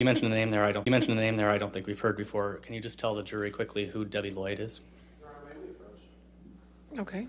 You mentioned a name there. You mentioned a name there I don't think we've heard before. Can you just tell the jury quickly who Debbie Lloyd is? Okay.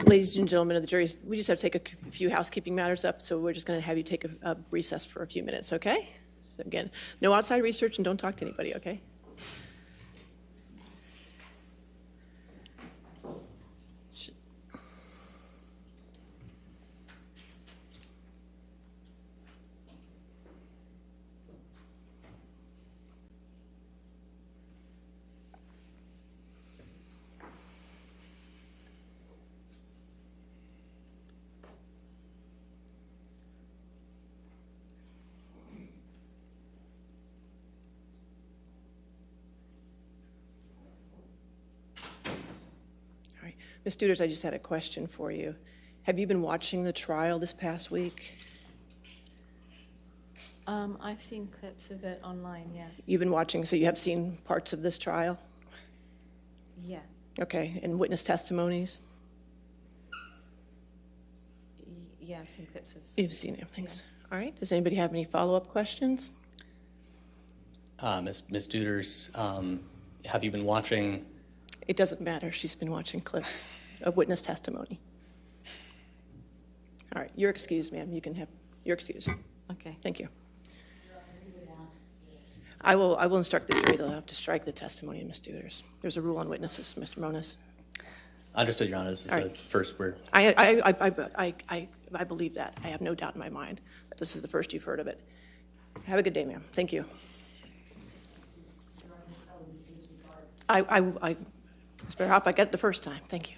Ladies and gentlemen of the jury, we just have to take a few housekeeping matters up, so we're just going to have you take a recess for a few minutes, okay? So again, no outside research and don't talk to anybody, okay? Ms. Duders, I just had a question for you. Have you been watching the trial this past week? I've seen clips of it online, yeah. You've been watching, so you have seen parts of this trial? Yeah. Okay, and witness testimonies? Yeah, I've seen clips of... You've seen everything. Yeah. All right, does anybody have any follow-up questions? Ms. Duders, have you been watching? It doesn't matter. She's been watching clips of witness testimony. All right, you're excused, ma'am. You can have your excuse. Okay. Thank you. I will instruct the jury they'll have to strike the testimony of Ms. Duders. There's a rule on witnesses, Mr. Moniz. Understood, Your Honor. This is the first word. I believe that. I have no doubt in my mind that this is the first you've heard of it. Have a good day, ma'am. Thank you. Mr. Hopp, I got it the first time. Thank you.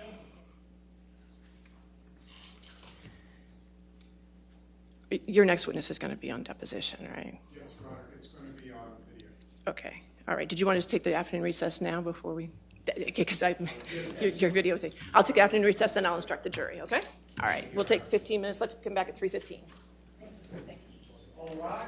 Your next witness is going to be on deposition, right? Yes, Your Honor. It's going to be on video. Okay. All right. Did you want to just take the afternoon recess now before we? Because your video thing. I'll take the afternoon recess, then I'll instruct the jury. Okay. All right. We'll take 15 minutes. Let's come back at 3:15. All rise.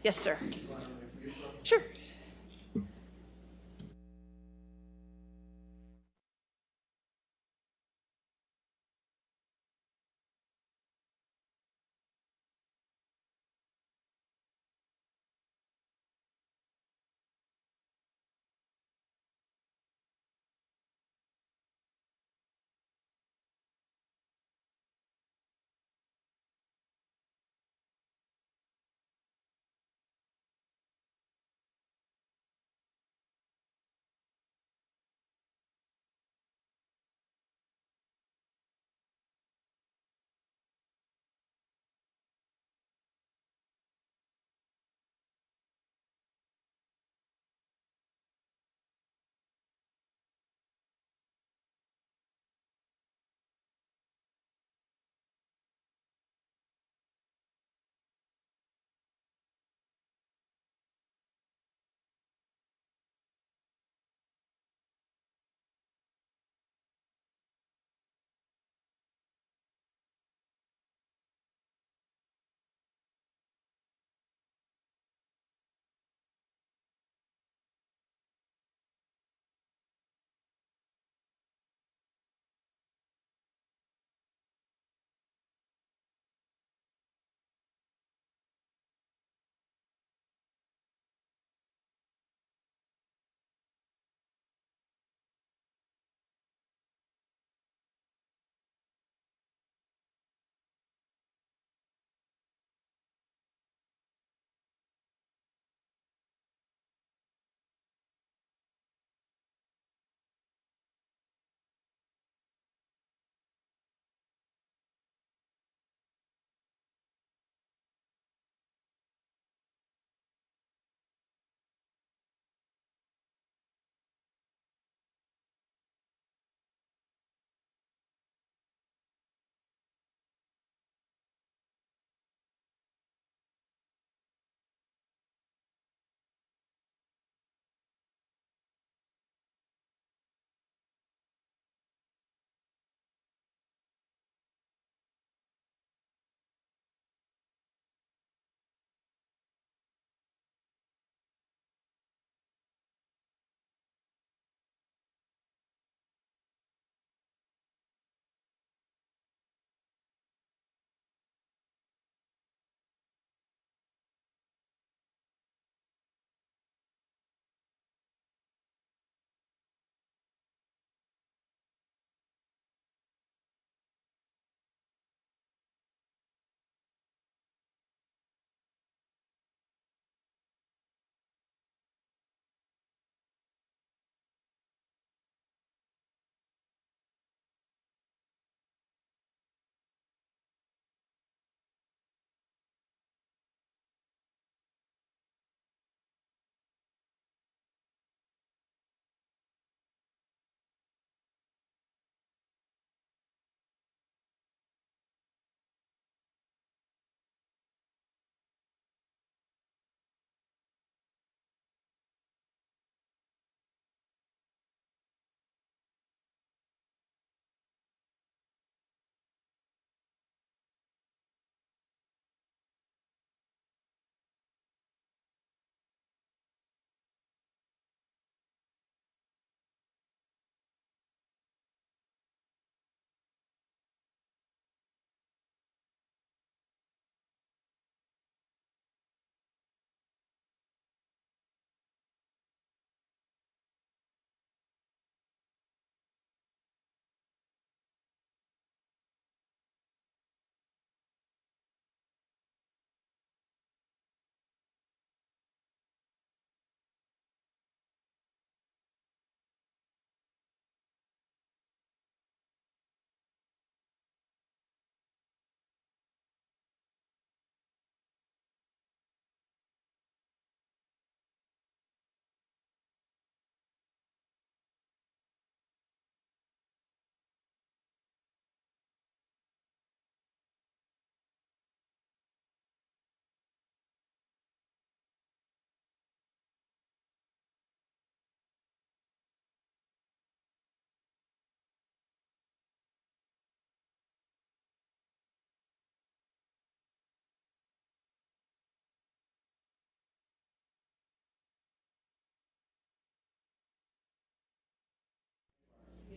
Yes, sir. Sure.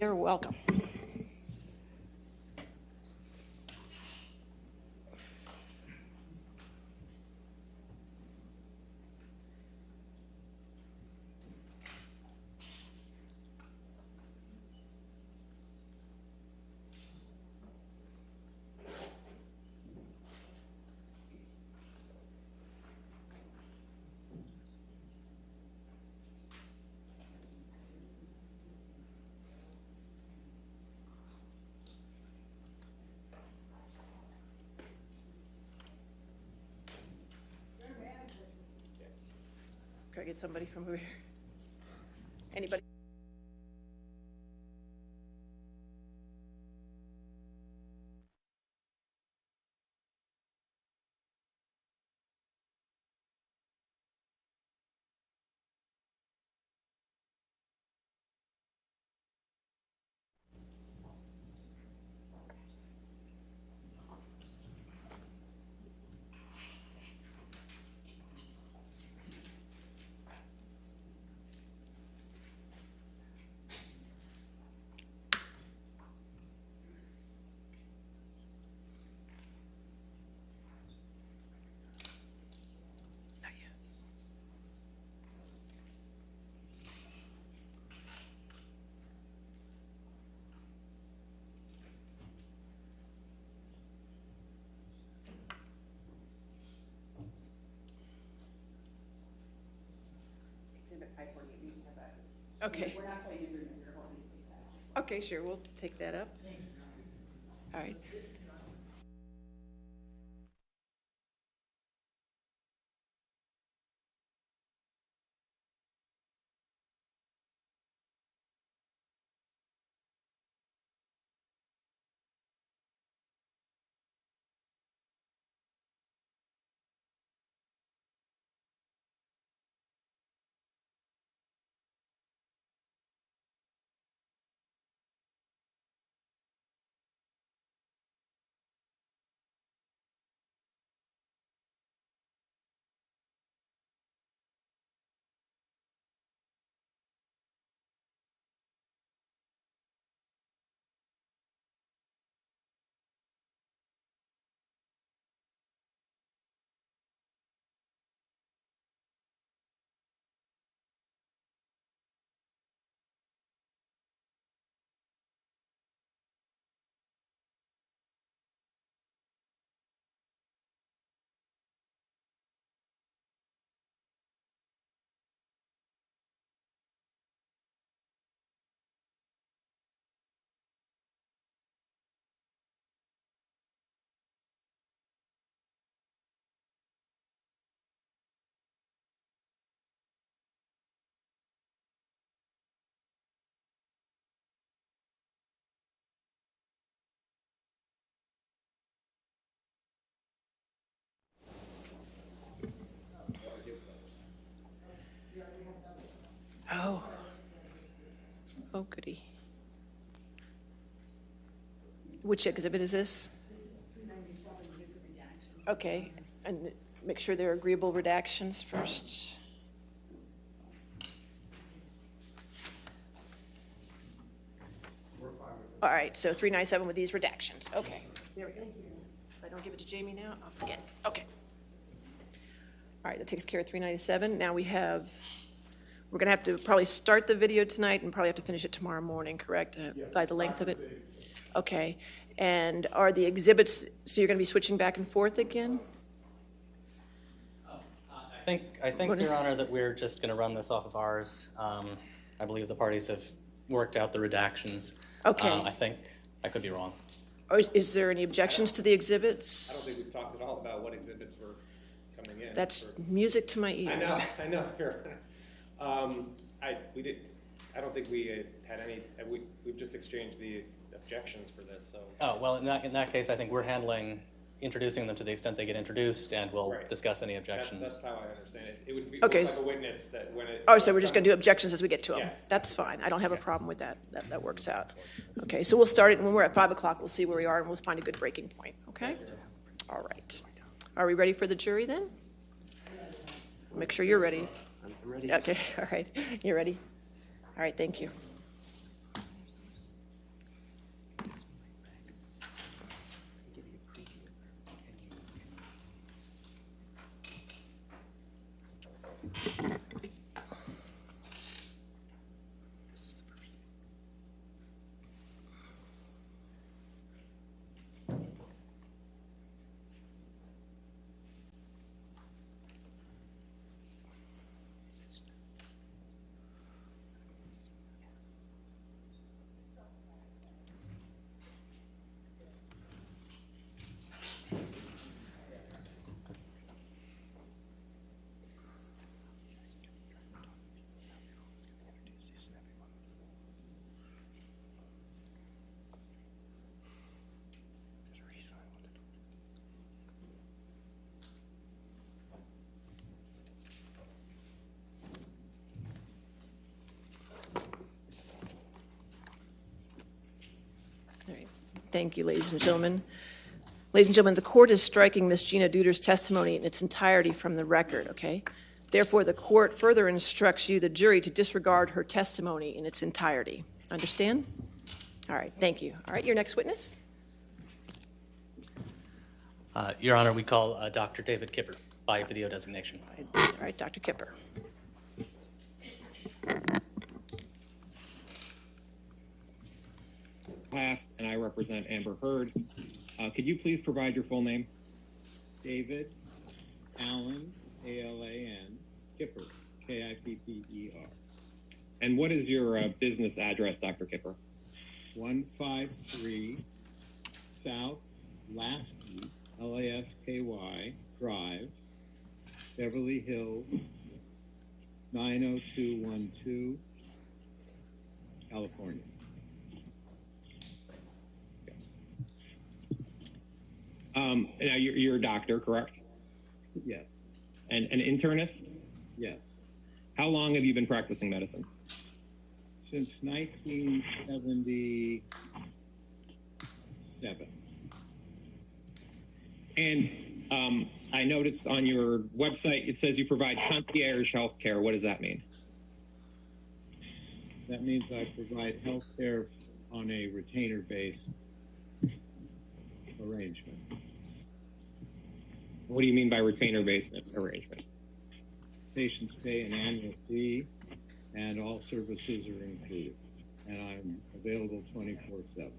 You're welcome. Can I get somebody from over here? Anybody? Not yet. Okay. Okay, sure, we'll take that up. All right. Oh. Oh, goody. Which exhibit is this? This is 397 with the redactions. Okay, and make sure they're agreeable redactions first. All right, so 397 with these redactions. Okay, there we go. If I don't give it to Jamie now, I'll forget. Okay. All right, that takes care of 397. Now we have, we're going to have to probably start the video tonight and probably have to finish it tomorrow morning, correct? By the length of it? Okay. And are the exhibits, so you're going to be switching back and forth again? I think, What is- Your Honor, that we're just going to run this off of ours. I believe the parties have worked out the redactions. Okay. I think, I could be wrong. Or is there any objections to the exhibits? I don't think we've talked at all about what exhibits were coming in. That's music to my I ears. know. I don't think we had any. We've just exchanged the objections for this. So. Oh, well, in that case, I think we're handling introducing them to the extent they get introduced, and we'll Right. discuss any objections. That's how I understand it. It would be Okay, like a witness that when it. Oh, so we're just going to do objections as we get to them? Yes. That's fine. I don't have a problem with that. That works out. Okay, so we'll start it, and when we're at 5 o'clock, we'll see where we are, and we'll find a good breaking point, okay? All right. Are we ready for the jury, then? Make sure you're ready. I'm ready. Okay, all right. You're ready? All right, thank you. thank you, ladies and gentlemen. Ladies and gentlemen, the court is striking Ms. Gina Duder's testimony in its entirety from the record, okay? Therefore, the court further instructs you, the jury, to disregard her testimony in its entirety. Understand? All right, thank you. All right, your next witness? Your Honor, we call Dr. David Kipper by video designation. All right, Dr. Kipper. And I represent Amber Heard. Could you please provide your full name? David Allen, A-L-A-N, Kipper, K-I-P-P-E-R. And what is your business address, Dr. Kipper? 153 South Lasky, L-A-S-K-Y, Drive, Beverly Hills, 90212, California. Now, you're a doctor, correct? Yes, And an internist? yes. How long have you been practicing medicine? Since 1977. And I noticed on your website, it says you provide concierge health care. What does that mean? That means I provide health care on a retainer-based arrangement. What do you mean by retainer-based arrangement? Patients pay an annual fee, and all services are included. And I'm available 24/7.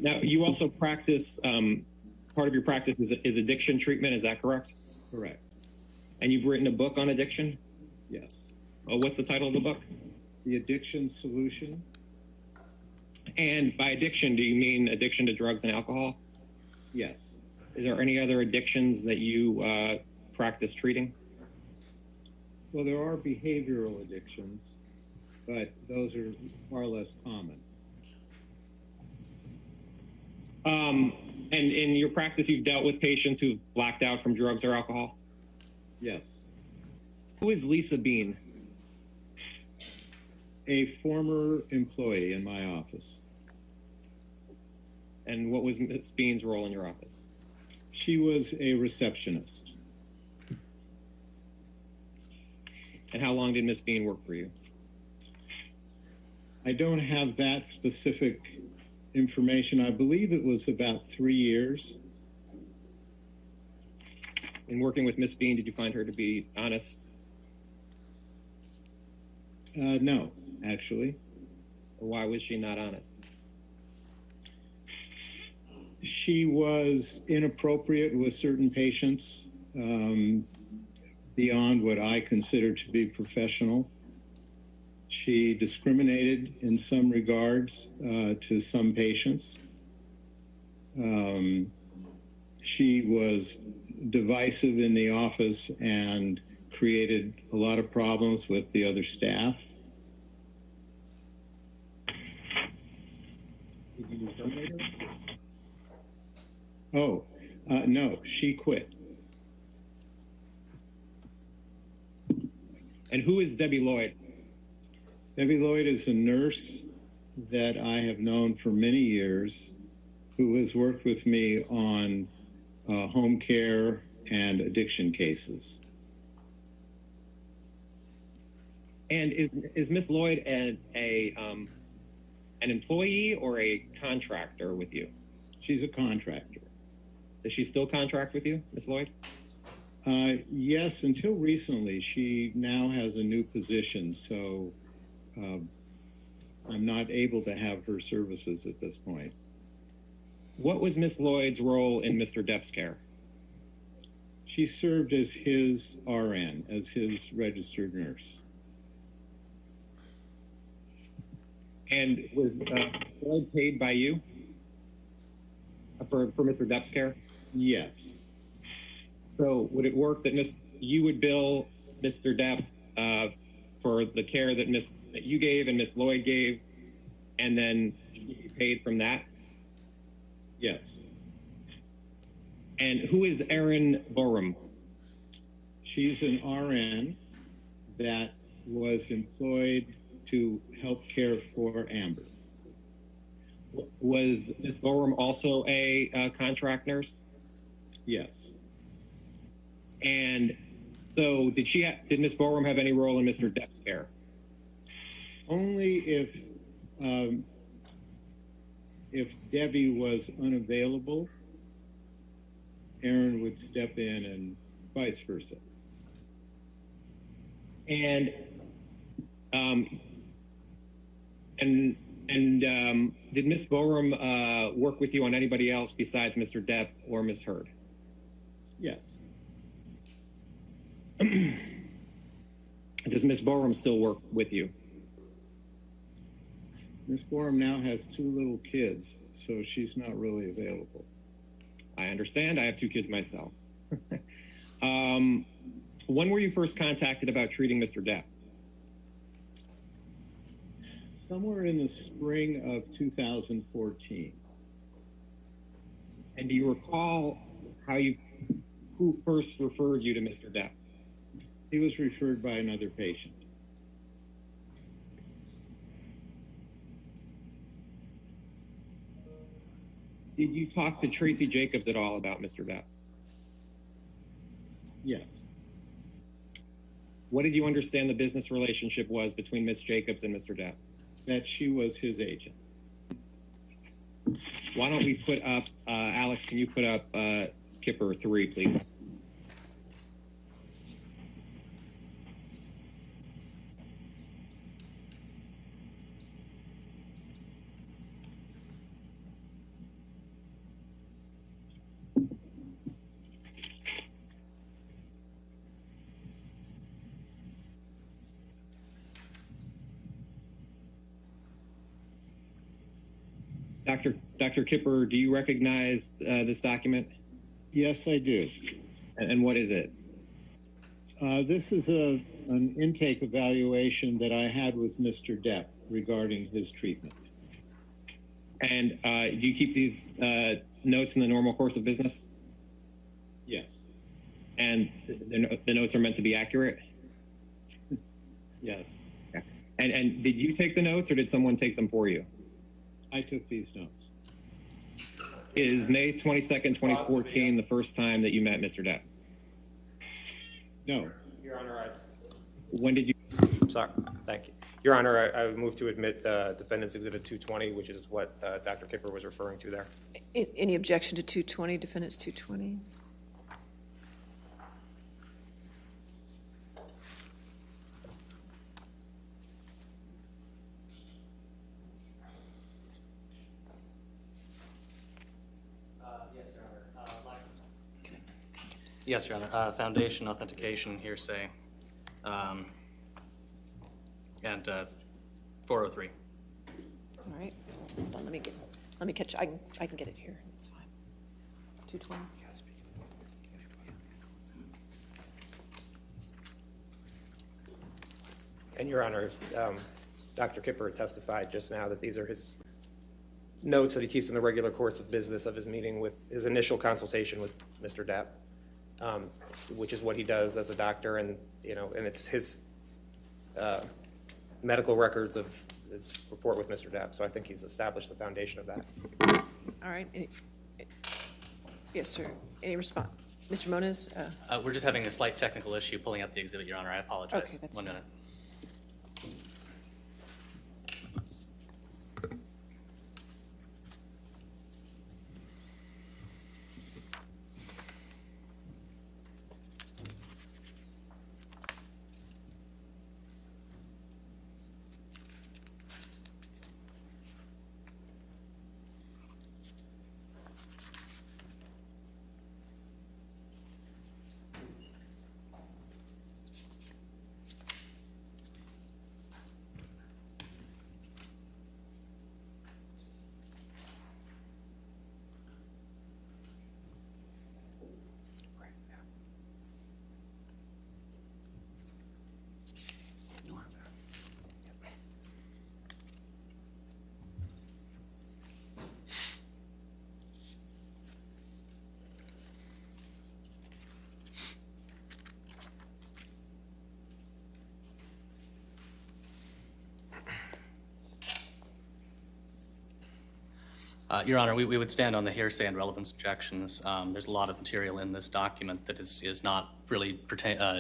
Now, you also practice, part of your practice is addiction treatment. Is that correct? Correct. And you've written a book on addiction? Yes. Oh, what's the title of the book? The Addiction Solution. And by addiction, do you mean addiction to drugs and alcohol? Yes. Is there any other addictions that you practice treating? Well, there are behavioral addictions, but those are far less common. And in your practice, you've dealt with patients who've blacked out from drugs or alcohol? Yes. Who is Lisa Bean? A former employee in my office. And what was Ms. Bean's role in your office? She was a receptionist. And how long did Ms. Bean work for you? I don't have that specific information. I believe it was about 3 years. In working with Ms. Bean, did you find her to be honest? No, actually. Or why was she not honest? She was inappropriate with certain patients, beyond what I consider to be professional. She discriminated in some regards to some patients. She was divisive in the office and created a lot of problems with the other staff. Did you terminate her? Oh, no, she quit. And who is Debbie Lloyd? Debbie Lloyd is a nurse that I have known for many years who has worked with me on home care and addiction cases. And is Miss Lloyd an employee or a contractor with you? She's a contractor. Does she still contract with you, Miss Lloyd? Yes, until recently. She now has a new position, so I'm not able to have her services at this point. What was Miss Lloyd's role in Mr. Depp's care? She served as his RN, as his registered nurse. And was Lloyd paid by you for Mr. Depp's care? Yes. So would it work that you would bill Mr. Depp for the care that you gave and Miss Lloyd gave, and then she'd be paid from that? Yes. And who is Erin Borum? She's an RN that was employed to help care for Amber. Was Ms. Borum also a contract nurse? Yes. And so did Ms. Borum have any role in Mr. Depp's care? Only if Debbie was unavailable, Aaron would step in and vice versa. And did Ms. Borum work with you on anybody else besides Mr. Depp or Ms. Heard? Yes. Does Ms. Borum still work with you? Ms. Borum now has 2 little kids, so she's not really available. I understand. I have 2 kids myself. When were you first contacted about treating Mr. Depp? Somewhere in the spring of 2014. And do you recall who first referred you to Mr. Depp? He was referred by another patient. Did you talk to Tracy Jacobs at all about Mr. Depp? Yes. What did you understand the business relationship was between Ms. Jacobs and Mr. Depp? That she was his agent. Why don't we put up, Alex, can you put up Kipper 3, please? Dr. Kipper, do you recognize this document? Yes, I do. And what is it? This is an intake evaluation that I had with Mr. Depp regarding his treatment. And do you keep these notes in the normal course of business? Yes. And the notes are meant to be accurate? Yes. Okay. And did you take the notes or did someone take them for you? I took these notes. Is May 22nd, 2014 the first time that you met Mr. Depp? No. Your Honor, When did you? sorry, thank you. Your Honor, I move to admit Defendant's Exhibit 220, which is what Dr. Kipper was referring to there. Any objection to 220, defendants 220? Yes, Your Honor. Foundation, authentication, hearsay, and 403. All right, hold on, let me catch, I can get it here, it's fine. 220. And Your Honor, Dr. Kipper testified just now that these are his notes that he keeps in the regular course of business of his meeting with his initial consultation with Mr. Depp, which is what he does as a doctor, and and it's his medical records of his report with Mr. Depp. So I think he's established the foundation of that. All right. Yes, sir. Any response? Mr. Moniz? We're just having a slight technical issue pulling up the exhibit, Your Honor. I apologize. Okay, that's 1 fine. minute. Your Honor, we would stand on the hearsay and relevance objections. There's a lot of material in this document that is not really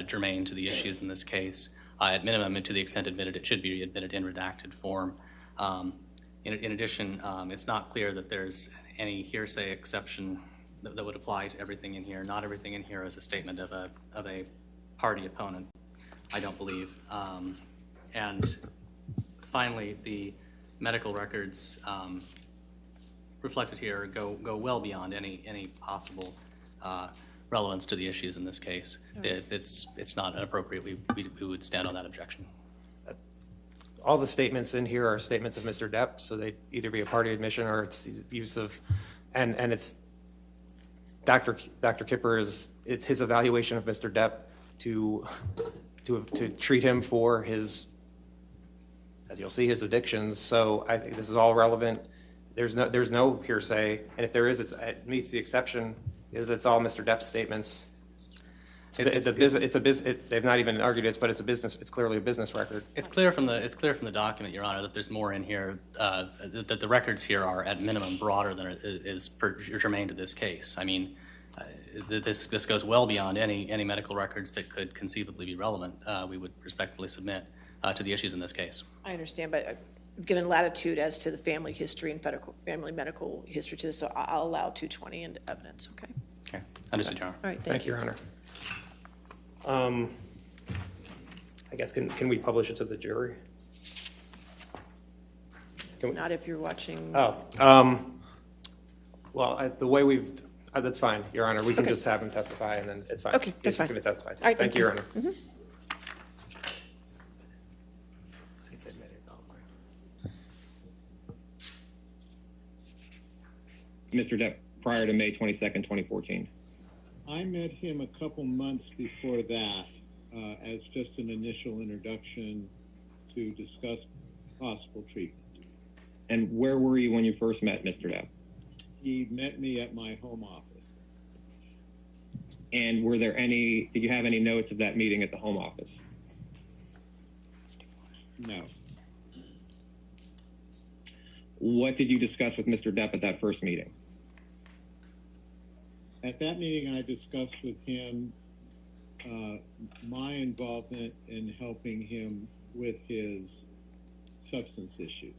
germane to the issues in this case. At minimum, and to the extent admitted, it should be admitted in redacted form. In addition, it's not clear that there's any hearsay exception that would apply to everything in here. Not everything in here is a statement of a party opponent, I don't believe. And finally, the medical records reflected here go well beyond any possible relevance to the issues in this case. It's not inappropriate. We would stand on that objection. All the statements in here are statements of Mr. Depp, so they either be a party admission or it's use of, and it's Dr. Kipper it's his evaluation of Mr. Depp to treat him for his, as you'll see, his addictions. So I think this is all relevant. There's no hearsay, and if there is, it meets the exception. It's all Mr. Depp's statements. They've not even argued it, but it's a business. It's clearly a business record. It's clear from the document, Your Honor, that there's more in here. That the records here are at minimum broader than is germane to this case. I mean, this goes well beyond any medical records that could conceivably be relevant. We would respectfully submit to the issues in this case. I understand, but given latitude as to the family history and family medical history to this, so I'll allow 220 into evidence, okay? Okay, understood, Your Honor. All right, Thank you, Your Honor. I guess, can we publish it to the jury? Not if you're watching. Oh, well, the way that's fine, Your Honor. We can just have him testify, and then it's fine. Okay, that's fine. He's going to testify. All right, thank you, Your Honor. Mm-hmm. Mr. Depp, prior to May 22nd, 2014. I met him a couple months before that as just an initial introduction to discuss possible treatment. And where were you when you first met Mr. Depp? He met me at my home office. And did you have any notes of that meeting at the home office? No. What did you discuss with Mr. Depp at that first meeting? At that meeting, I discussed with him my involvement in helping him with his substance issues.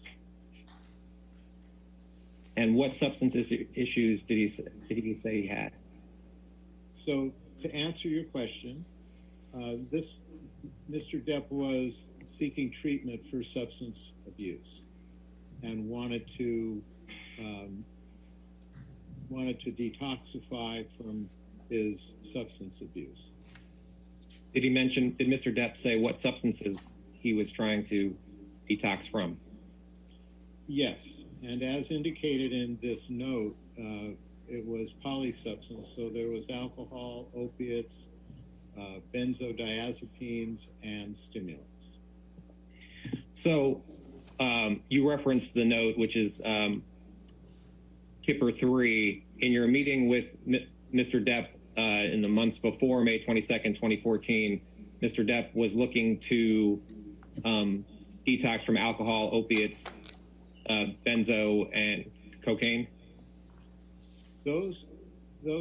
And what substance issues did he say he had? So to answer your question, Mr. Depp was seeking treatment for substance abuse and wanted to detoxify from his substance abuse. Did Mr. Depp say what substances he was trying to detox from? Yes, and as indicated in this note, it was polysubstance, so there was alcohol, opiates, benzodiazepines, and stimulants. So you referenced the note, which is Kipper 3. In your meeting with Mr. Depp in the months before May 22nd, 2014, Mr. Depp was looking to detox from alcohol, opiates, benzo, and cocaine? Those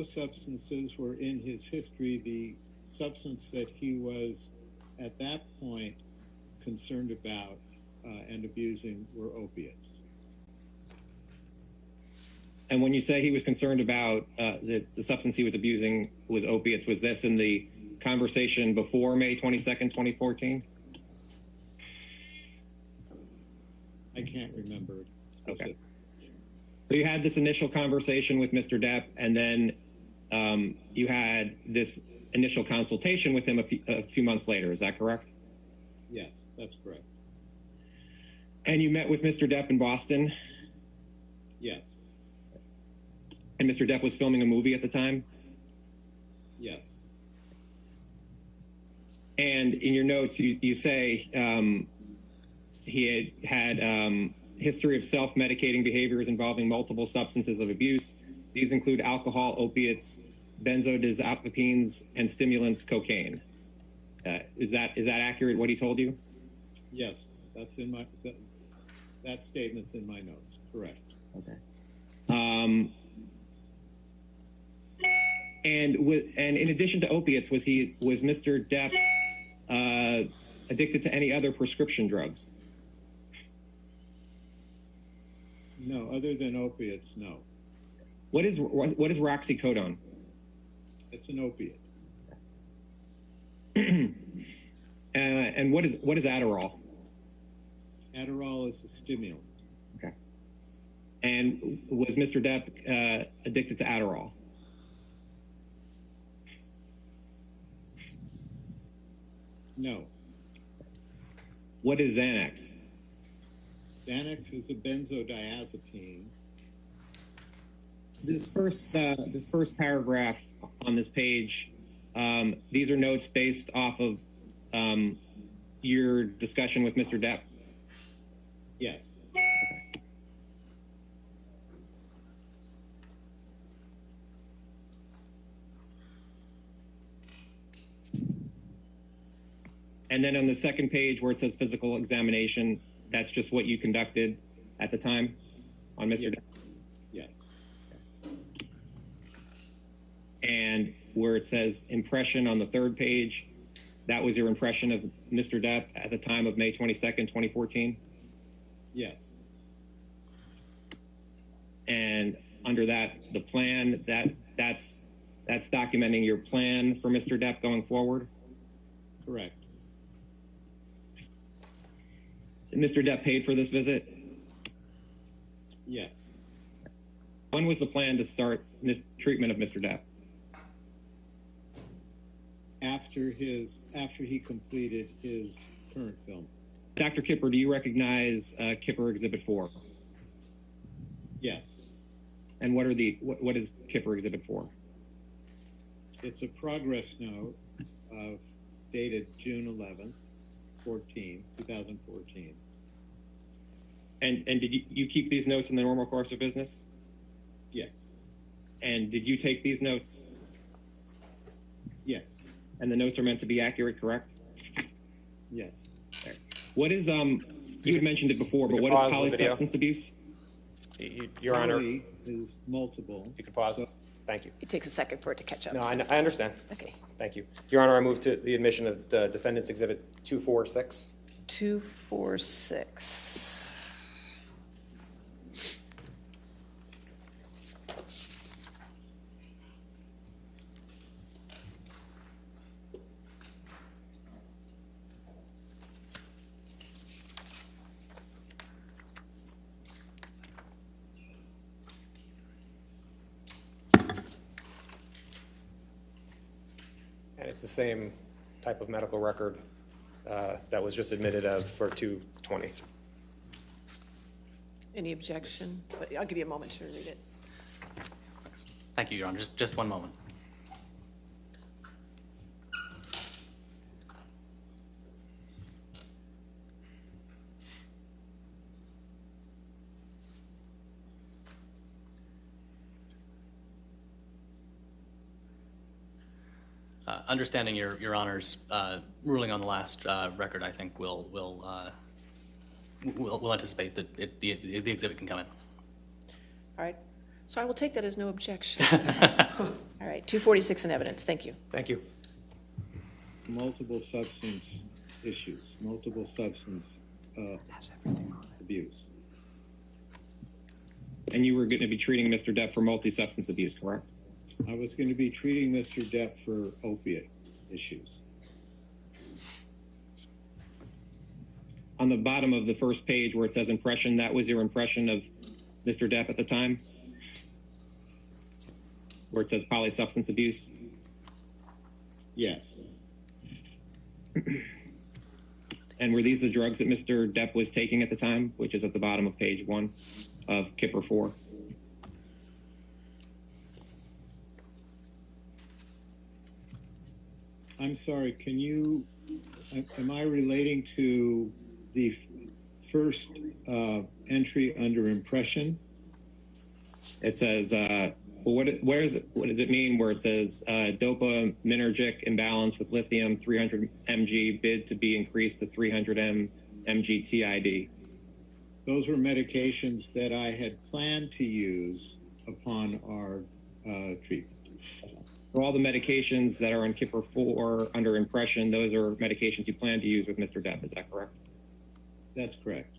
substances were in his history. The substance that he was at that point concerned about and abusing were opiates. And when you say he was concerned about the substance he was abusing was opiates, was this in the conversation before May 22nd, 2014? I can't remember specifically. Okay. So you had this initial conversation with Mr. Depp, and then you had this initial consultation with him a few months later. Is that correct? Yes, that's correct. And you met with Mr. Depp in Boston? Yes. And Mr. Depp was filming a movie at the time? Yes. And in your notes, you say he had history of self-medicating behaviors involving multiple substances of abuse. These include alcohol, opiates, benzodiazepines, and stimulants, cocaine. Is that accurate, what he told you? Yes, that's in my that statement's in my notes. Correct. Okay. And in addition to opiates, was Mr. Depp addicted to any other prescription drugs? No, other than opiates, no. What is roxicodone? It's an opiate. And what is Adderall? Adderall is a stimulant. Okay. And was Mr. Depp addicted to Adderall? No. What is Xanax? Xanax is a benzodiazepine. This first paragraph on this page, these are notes based off of your discussion with Mr. Depp. Yes. And then on the second page where it says physical examination, that's just what you conducted at the time on Mr. Depp? Yes. And where it says impression on the third page, that was your impression of Mr. Depp at the time of May 22nd, 2014? Yes. And under that, the plan, that's documenting your plan for Mr. Depp going forward? Correct. Mr. Depp paid for this visit? Yes. When was the plan to start treatment of Mr. Depp? After he completed his current film. Dr. Kipper, do you recognize Kipper Exhibit 4? Yes. And what is Kipper Exhibit 4? It's a progress note dated June 11th, 2014. And did you keep these notes in the normal course of business? Yes. And did you take these notes? Yes. And the notes are meant to be accurate, correct? Yes. What is you had mentioned it before, but what is polysubstance abuse? Your Honor, Poly is multiple. you can pause. So- Thank you. It takes a second for it to catch up. No, so- I understand. Okay. Thank you. Your Honor, I move to the admission of the defendant's exhibit 246. 246. And it's the same type of medical record that was just admitted of for 220. Any objection? But I'll give you a moment to read it. Thank you, Your Honor. Just one moment. Understanding Your Honor's ruling on the last record, I think we'll anticipate that the exhibit can come in. All right. So I will take that as no objection. All right. 246 in evidence. Thank you. Thank you. Multiple substance issues, multiple substance abuse. And you were going to be treating Mr. Depp for multi-substance abuse, correct? I was going to be treating Mr. Depp for opiate issues. On the bottom of the first page where it says impression, that was your impression of Mr. Depp at the time? Where it says polysubstance abuse? Yes. And were these the drugs that Mr. Depp was taking at the time, which is at the bottom of page 1 of Kipper 4? I'm sorry, am I relating to the first entry under impression? It says, what does it mean where it says dopaminergic imbalance with lithium 300 mg bid to be increased to 300 mg TID? Those were medications that I had planned to use upon our treatment. So all the medications that are on Kipper 4 under impression, those are medications you plan to use with Mr. Depp, is that correct? That's correct.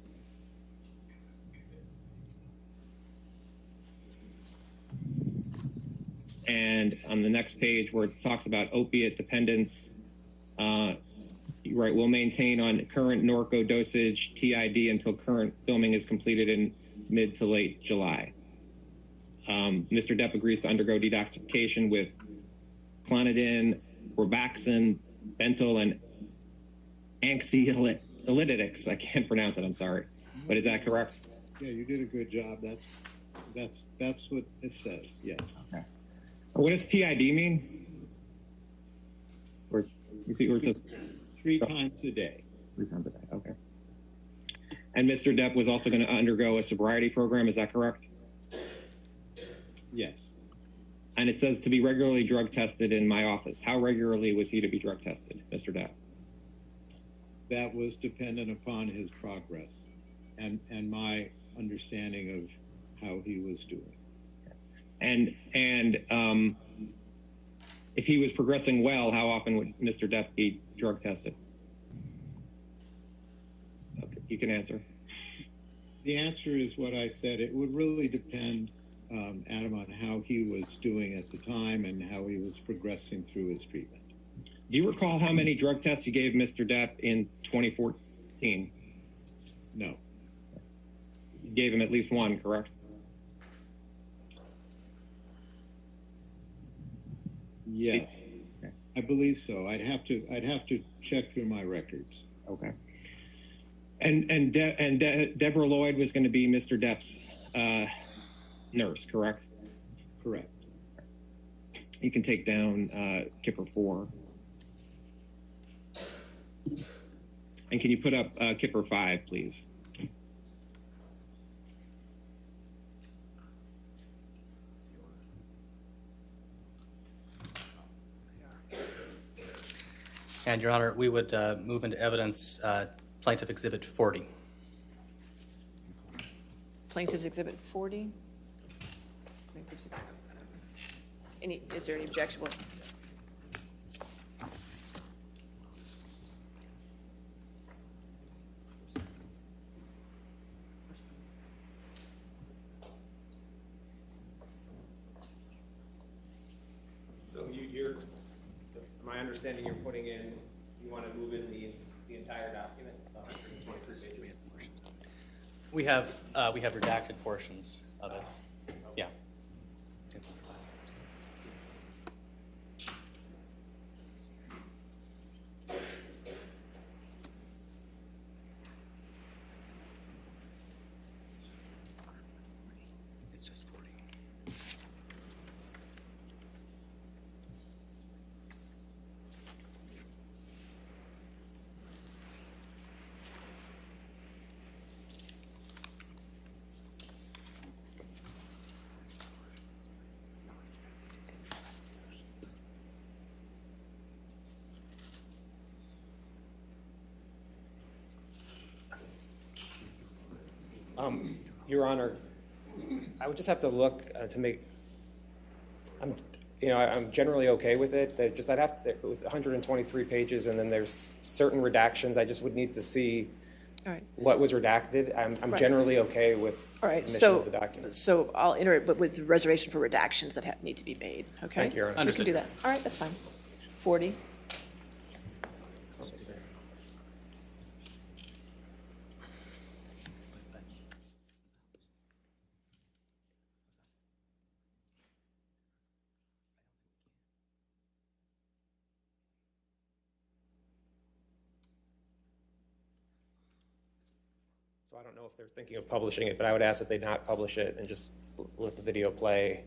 And on the next page where it talks about opiate dependence, you write, will maintain on current Norco dosage TID until current filming is completed in mid to late July. Mr. Depp agrees to undergo detoxification with clonidine, Robaxin, Bentyl, and anxiolytics. I can't pronounce it, I'm sorry. But is that correct? Yeah, you did a good job. That's what it says, yes. Okay. What does TID mean? Or you see where it says 3 times a day. 3 times a day, okay. And Mr. Depp was also going to undergo a sobriety program, is that correct? Yes. And it says to be regularly drug tested in my office. How regularly was he to be drug tested, Mr. Depp? That was dependent upon his progress and my understanding of how he was doing. And if he was progressing well, how often would Mr. Depp be drug tested? Okay, you can answer. The answer is what I said. It would really depend, Adam, on how he was doing at the time and how he was progressing through his treatment. Do you recall how many drug tests you gave Mr. Depp in 2014? No. You gave him at least one, correct? Yes, Okay. I believe so. I'd have to check through my records. Okay. And Deborah Lloyd was going to be Mr. Depp's nurse, correct? Correct. You can take down Kipper 4. And can you put up Kipper 5, please? And, Your Honor, we would move into evidence Plaintiff Exhibit 40. Plaintiff's Exhibit 40. Is there any objection? Well, So my understanding, you're putting in, you want to move in the entire document, 123 pages? We have redacted portions of it. Yeah. It's just 40. Your Honor, I would just have to look to make. I'm generally okay with it. I'd have to, with 123 pages, and then there's certain redactions. I just would need to see all right. what was redacted. I'm Right. generally okay with All right, submission so, of the document. so I'll enter it, but with reservation for redactions that need to be made, okay? Thank you, Your Honor. We can Understood. do that. All right, that's fine. 40. So I don't know if they're thinking of publishing it, but I would ask that they not publish it and just let the video play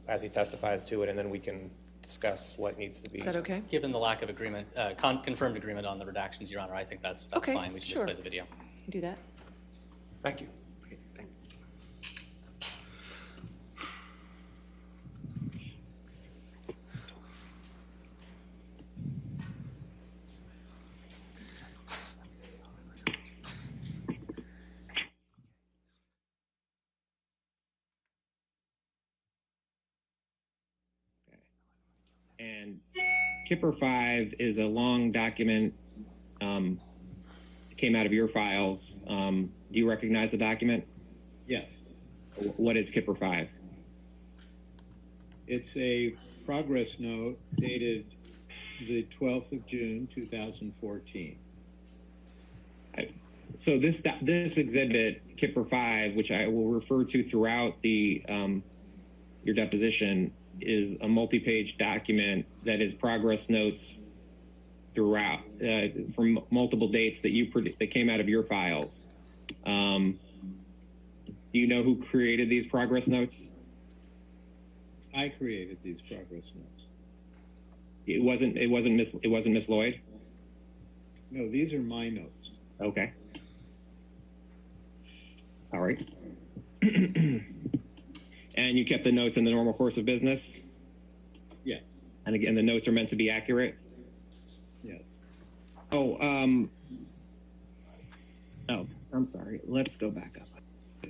as he testifies to it, and then we can discuss what needs to be. Is that okay? Given the lack of agreement, confirmed agreement on the redactions, Your Honor, I think that's Okay, fine. We can sure. just play the video. Do that. Thank you. Kipper 5 is a long document, came out of your files. Do you recognize the document? Yes. What is Kipper 5? It's a progress note dated the 12th of June, 2014. So this exhibit, Kipper 5, which I will refer to throughout the your deposition, is a multi-page document that is progress notes throughout from multiple dates that came out of your files. Do you know who created these progress notes? I created these progress notes. It wasn't Miss Lloyd? No, these are my notes. Okay. All right. And you kept the notes in the normal course of business? Yes. And again, the notes are meant to be accurate? Yes. Oh, I'm sorry. Let's go back up.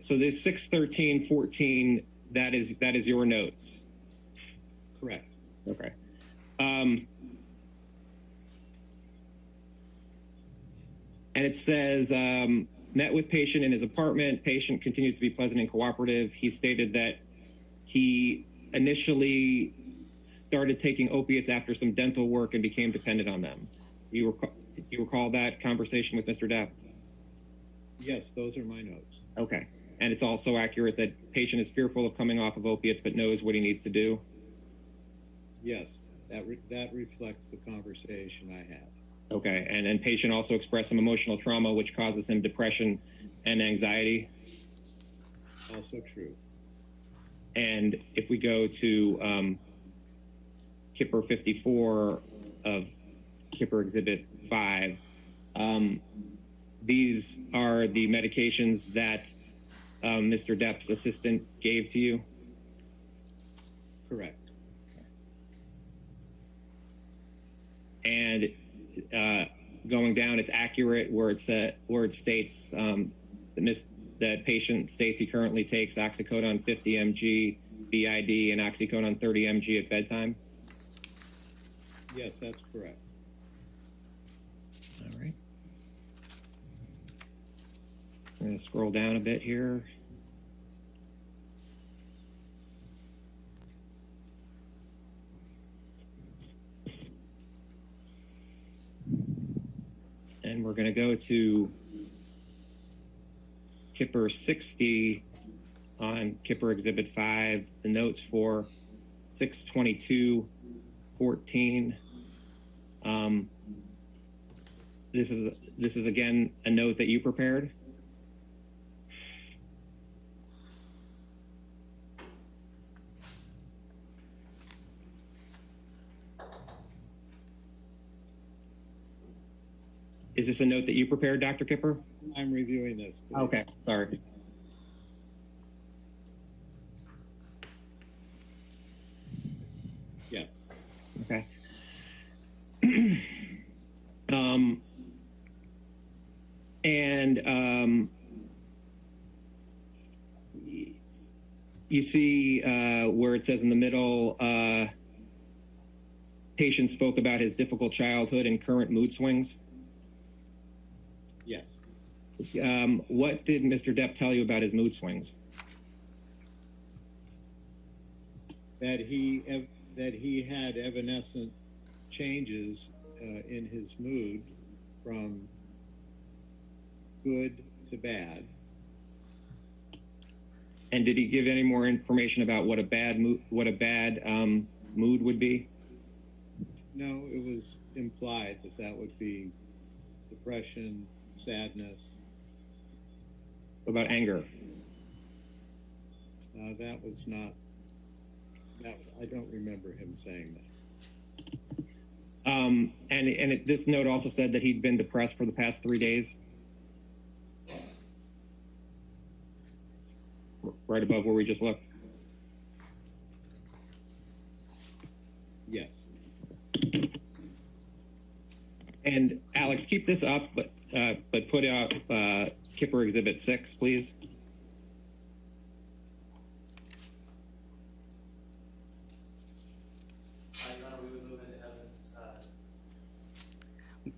So there's 6/13/14. That is your notes. Correct. Okay. And it says, met with patient in his apartment. Patient continued to be pleasant and cooperative. He stated that he initially started taking opiates after some dental work and became dependent on them. Do you recall that conversation with Mr. Depp? Yes, those are my notes. Okay. And it's also accurate that patient is fearful of coming off of opiates but knows what he needs to do? Yes, that reflects the conversation I had. Okay. And then patient also expressed some emotional trauma which causes him depression and anxiety? Also true. And if we go to Kipper 54 of Kipper Exhibit 5, these are the medications that Mr. Depp's assistant gave to you? Correct. And going down, it's accurate where it states that patient states he currently takes oxycodone 50 mg BID and oxycodone 30 mg at bedtime? Yes, that's correct. All right. I'm going to scroll down a bit here. And we're going to go to Kipper 60 on Kipper Exhibit 5, the notes for 6/22/14. This is again a note that you prepared. Is this a note that you prepared, Dr. Kipper? I'm reviewing this. Please. Okay, sorry. Yes. Okay. You see where it says in the middle, patient spoke about his difficult childhood and current mood swings. Yes. What did Mr. Depp tell you about his mood swings? That he had evanescent changes in his mood from good to bad. And did he give any more information about what a bad mood would be? No, it was implied that would be depression, sadness. What about anger? That was not. I don't remember him saying that. This note also said that he'd been depressed for the past 3 days. Right above where we just looked. Yes. And Alex, keep this up, but put out Kipper Exhibit 6, please. Your Honor, we would move into evidence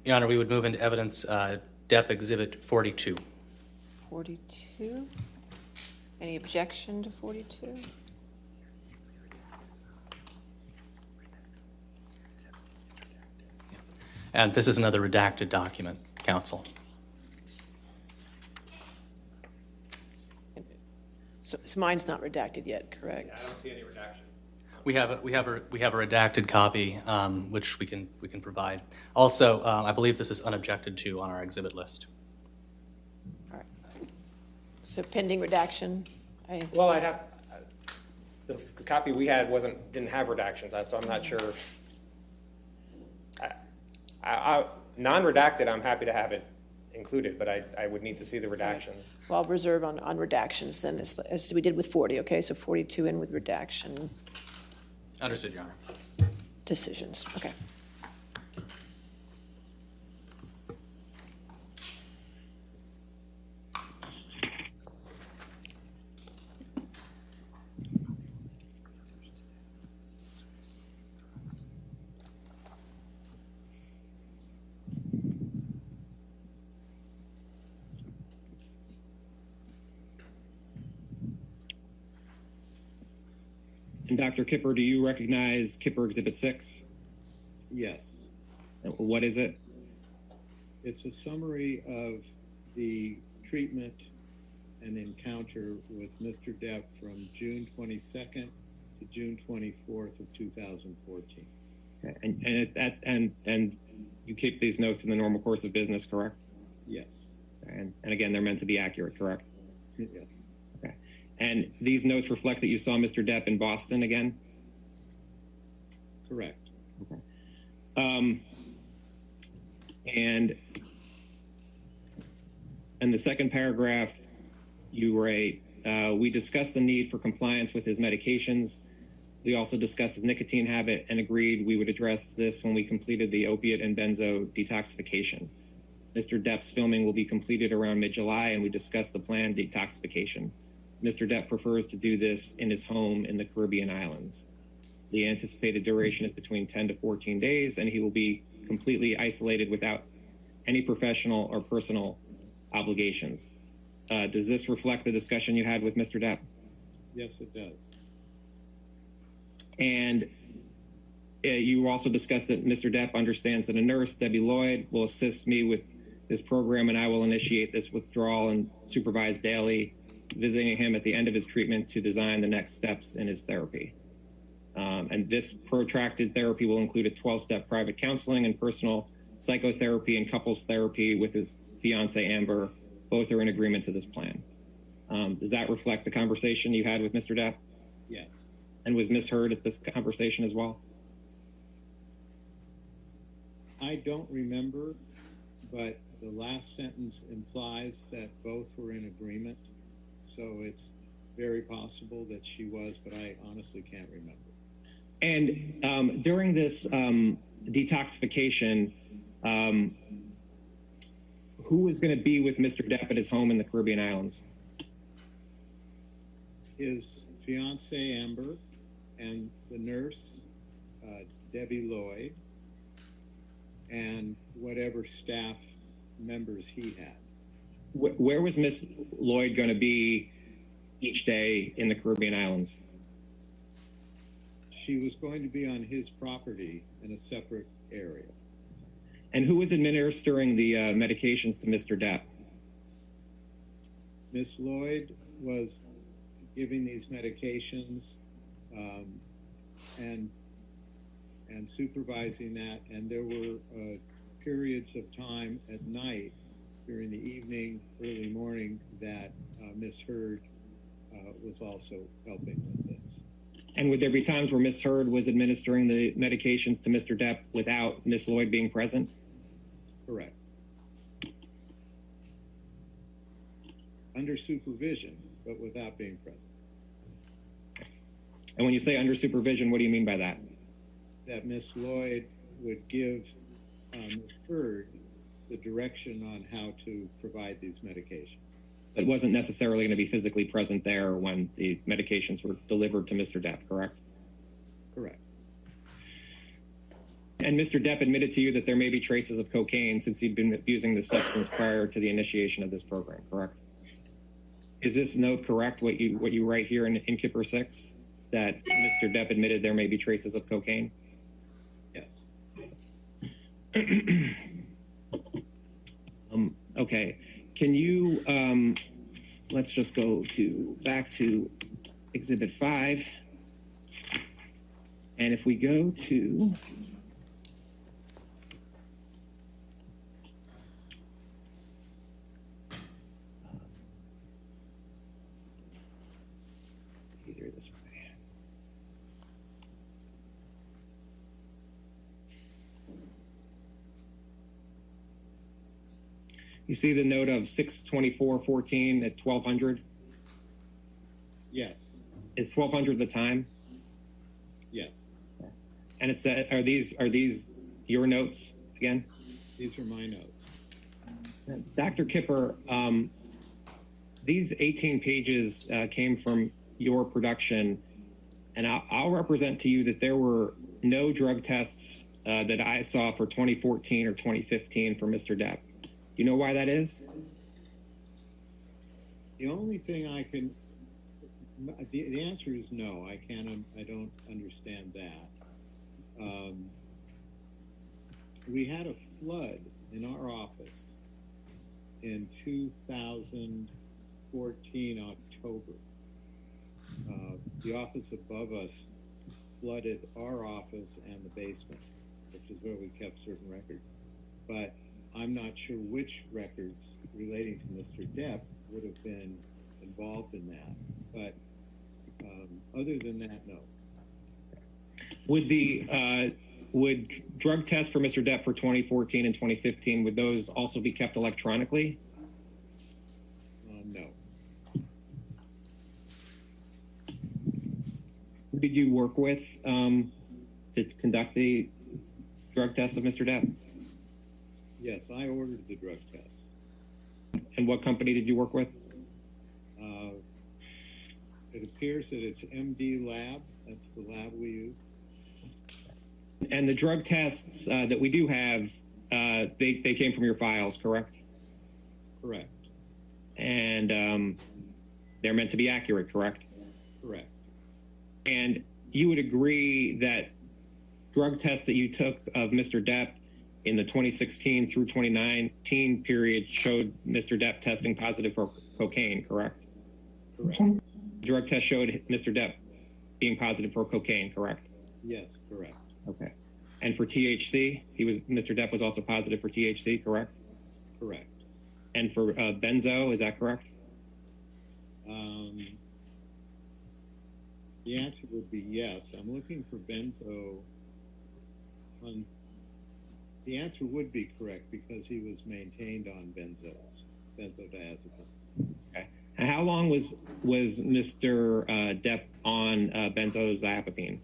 Your Honor, we would move into evidence Depp Exhibit 42. 42. Any objection to 42? And this is another redacted document, counsel. So mine's not redacted yet, correct? I don't see any redaction. We have a redacted copy, which we can provide. Also, I believe this is unobjected to on our exhibit list. All right. So pending redaction, Well, I'd have, the copy we had didn't have redactions, so I'm not sure. Non-redacted, I'm happy to have it included, but I would need to see the redactions. well, I'll reserve on redactions then, as we did with 40, okay? So 42 in with redaction Understood, Your Honor. decisions, okay. And Dr. Kipper, do you recognize Kipper Exhibit 6? Yes. What is it? It's a summary of the treatment and encounter with Mr. Depp from June 22nd to June 24th of 2014. Okay. And you keep these notes in the normal course of business, correct? Yes. And again, they're meant to be accurate, correct? Yes. Okay. And these notes reflect that you saw Mr. Depp in Boston again? Correct. Okay. And the second paragraph, you write, we discussed the need for compliance with his medications. We also discussed his nicotine habit and agreed we would address this when we completed the opiate and benzo detoxification. Mr. Depp's filming will be completed around mid-July, and we discussed the planned detoxification. Mr. Depp prefers to do this in his home in the Caribbean islands. The anticipated duration is between 10 to 14 days, and he will be completely isolated without any professional or personal obligations. Does this reflect the discussion you had with Mr. Depp? Yes, it does. And you also discussed that Mr. Depp understands that a nurse, Debbie Lloyd, will assist me with this program, and I will initiate this withdrawal and supervise daily, visiting him at the end of his treatment to design the next steps in his therapy. And this protracted therapy will include a 12-step private counseling and personal psychotherapy and couples therapy with his fiancée, Amber. Both are in agreement to this plan. Does that reflect the conversation you had with Mr. Depp? Yes. And was Ms. Heard at this conversation as well? I don't remember, but the last sentence implies that both were in agreement. So it's very possible that she was, but I honestly can't remember. And during this detoxification, who was going to be with Mr. Depp at his home in the Caribbean islands? His fiancée, Amber, and the nurse, Debbie Lloyd, and whatever staff members he had. Where was Miss Lloyd going to be each day in the Caribbean islands? She was going to be on his property in a separate area. And who was administering the medications to Mr. Depp? Miss Lloyd was giving these medications and supervising that, and there were periods of time at night during the evening, early morning, that Miss Heard was also helping with this. And would there be times where Miss Heard was administering the medications to Mr. Depp without Miss Lloyd being present? Correct. Under supervision, but without being present. And when you say under supervision, what do you mean by that? That Miss Lloyd would give Miss Heard the direction on how to provide these medications. It wasn't necessarily going to be physically present there when the medications were delivered to Mr. Depp, correct? Correct. And Mr. Depp admitted to you that there may be traces of cocaine since he'd been using the substance prior to the initiation of this program, correct? Is this note correct, what you write here in Kipper 6, that Mr. Depp admitted there may be traces of cocaine? Yes. Okay. Can you, let's just go back to Exhibit 5. And if we go to easier this way. You see the note of 6/24/14 at 1200? Yes. Is 1200 the time? Yes. And it said, are these your notes again? These are my notes. Dr. Kipper, these 18 pages came from your production, and I'll represent to you that there were no drug tests that I saw for 2014 or 2015 for Mr. Depp. Do you know why that is? The only thing I can, the answer is no. I don't understand that. We had a flood in our office in 2014 October. The office above us flooded our office and the basement, which is where we kept certain records. But I'm not sure which records relating to Mr. Depp would have been involved in that. But other than that, no. Would drug tests for Mr. Depp for 2014 and 2015, would those also be kept electronically? No. Who did you work with to conduct the drug tests of Mr. Depp? Yes, I ordered the drug tests. And what company did you work with? It appears that it's MD Lab. That's the lab we use. And the drug tests that we do have, they came from your files, correct? Correct. And they're meant to be accurate, correct? Correct. And you would agree that drug tests that you took of Mr. Depp in the 2016 through 2019 period showed Mr. Depp testing positive for cocaine, correct? Correct. Drug test showed Mr. Depp being positive for cocaine, correct? Yes, correct. Okay. And for THC, Mr. Depp was also positive for THC, correct? Correct. And for benzo, is that correct? The answer would be yes. I'm looking for benzo. The answer would be correct because he was maintained on benzodiazepines. Okay. And how long was Mr. Depp on benzodiazepine?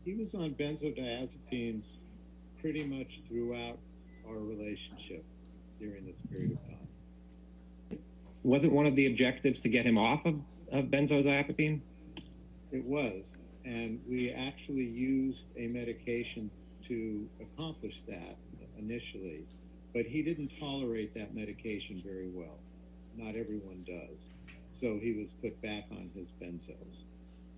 He was on benzodiazepines pretty much throughout our relationship during this period of time. Wasn't one of the objectives to get him off of benzodiazepine? It was, and we actually used a medication to accomplish that initially, but he didn't tolerate that medication very well. Not everyone does. So he was put back on his benzos.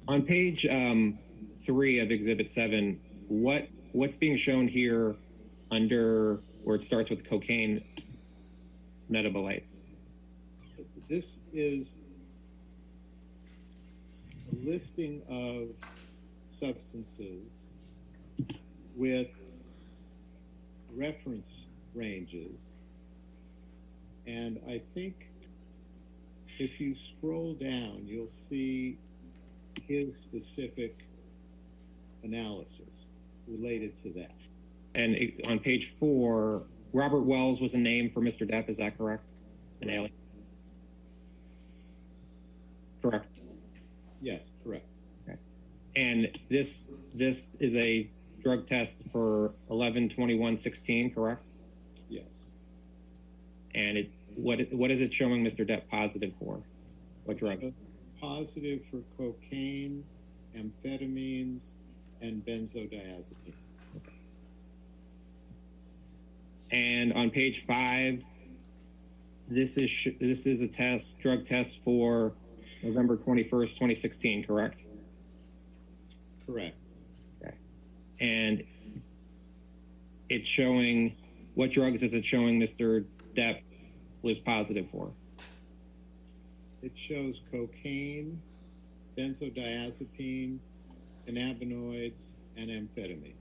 On page 3 of Exhibit 7, what's being shown here under where it starts with cocaine metabolites? This is a listing of substances with reference ranges. And I think if you scroll down, you'll see his specific analysis related to that. And on page 4, Robert Wells was a name for Mr. Depp, is that correct? An alien? Correct. Yes, correct. Okay. And this is a drug test for 11/21/16, correct? Yes. And what is it showing Mr. Depp positive for? What drug? Positive for cocaine, amphetamines, and benzodiazepines. And on page 5, this is a drug test for November 21st, 2016, correct? Correct. Okay. And it's showing, what drugs is it showing Mr. Depp was positive for? It shows cocaine, benzodiazepine, cannabinoids, and amphetamines.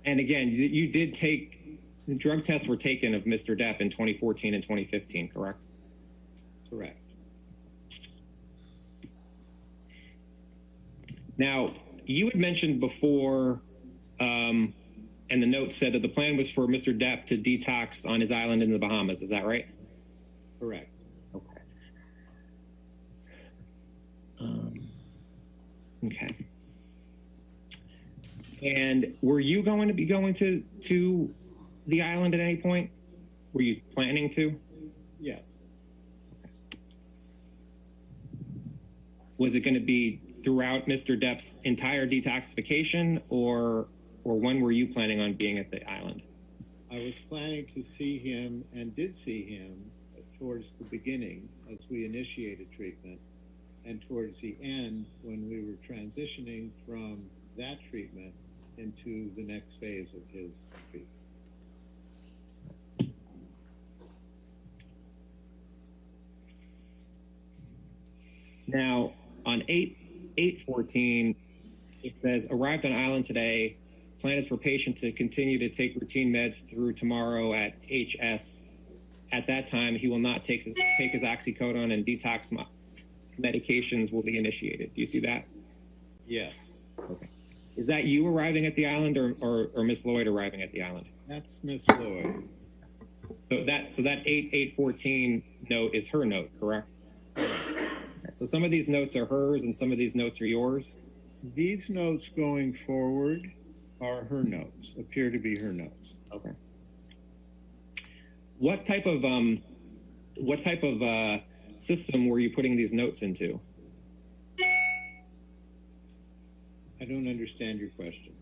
And again, you did take, drug tests were taken of Mr. Depp in 2014 and 2015, correct? Correct. Now, you had mentioned before, and the note said that the plan was for Mr. Depp to detox on his island in the Bahamas. Is that right? Correct. Okay. Okay. And were you going to be going to the island at any point? Were you planning to? Yes. Was it going to be throughout Mr. Depp's entire detoxification, or when were you planning on being at the island? I was planning to see him and did see him towards the beginning as we initiated treatment, and towards the end when we were transitioning from that treatment into the next phase of his treatment. Now, on 8/14, it says, arrived on island today. Plan is for patient to continue to take routine meds through tomorrow at HS. At that time, he will not take his oxycodone, and detox medications will be initiated. Do you see that? Yes. Okay. Is that you arriving at the island, or Miss Lloyd arriving at the island? That's Miss Lloyd. So that 8/14 note is her note, correct? So some of these notes are hers and some of these notes are yours. These notes going forward are her notes, appear to be her notes. Okay. What type of system were you putting these notes into? I don't understand your question.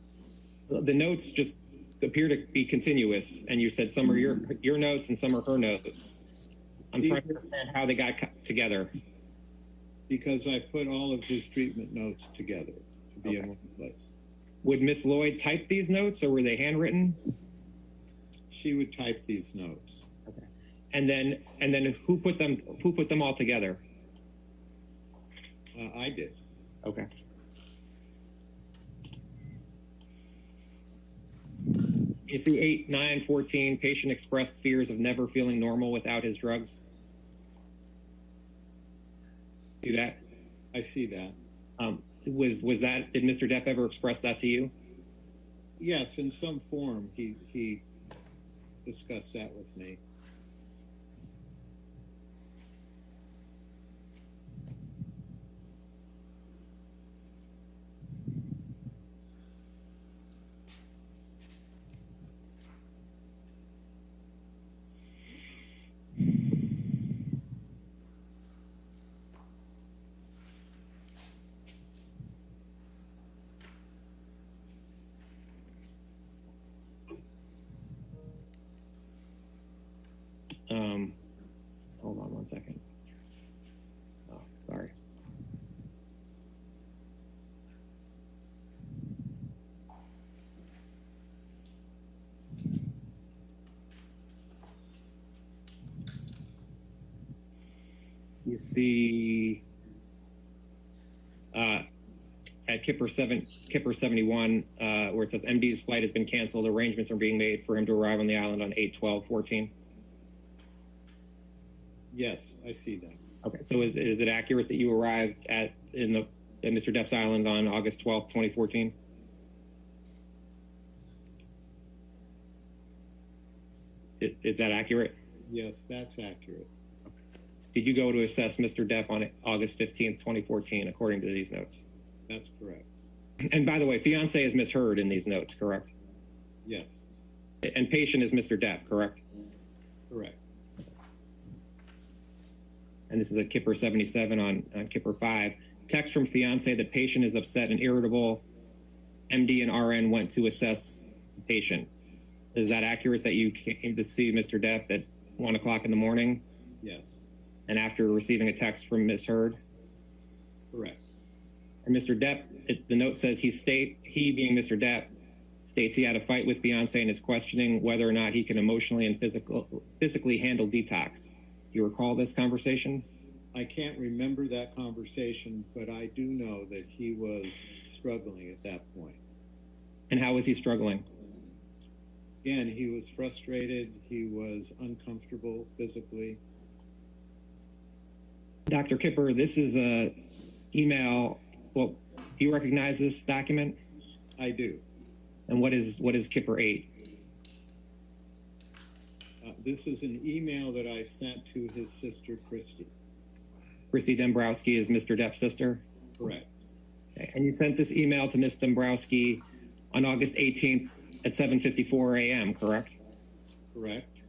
The notes just appear to be continuous, and you said some are your notes and some are her notes. I'm trying to understand how they got together. Because I put all of his treatment notes together to be in one place. Would Miss Lloyd type these notes, or were they handwritten? She would type these notes. Okay. And then who put them all together? I did. Okay. You see 8/9/14, patient expressed fears of never feeling normal without his drugs. See that? I see that. Was that, did Mr. Depp ever express that to you? Yes, in some form, he discussed that with me. Hold on one second. Oh, sorry. You see at Kipper 71, where it says MD's flight has been canceled. Arrangements are being made for him to arrive on the island on 8/12/14. Yes, I see that. Okay, so is it accurate that you arrived at Mr. Depp's island on August 12th, 2014? Is that accurate? Yes, that's accurate. Did you go to assess Mr. Depp on August 15th, 2014, according to these notes? That's correct. And by the way, fiance is misheard in these notes, correct? Yes. And patient is Mr. Depp, correct? Correct. And this is a Kipper 77 on Kipper 5. Text from fiance, the patient is upset and irritable. MD and RN went to assess the patient. Is that accurate that you came to see Mr. Depp at 1 o'clock in the morning? Yes. And after receiving a text from Ms. Heard? Correct. And Mr. Depp, the note says he being Mr. Depp, states he had a fight with fiance and is questioning whether or not he can emotionally and physically handle detox. Do you recall this conversation? I can't remember that conversation, but I do know that he was struggling at that point. And how was he struggling? Again, he was frustrated. He was uncomfortable physically. Dr. Kipper, this is a email. Well, do you recognize this document? I do. And what is Kipper 8? This is an email that I sent to his sister, Christy. Christy Dombrowski is Mr. Depp's sister? Correct. Okay. And you sent this email to Ms. Dombrowski on August 18th at 7:54 a.m., correct? Correct.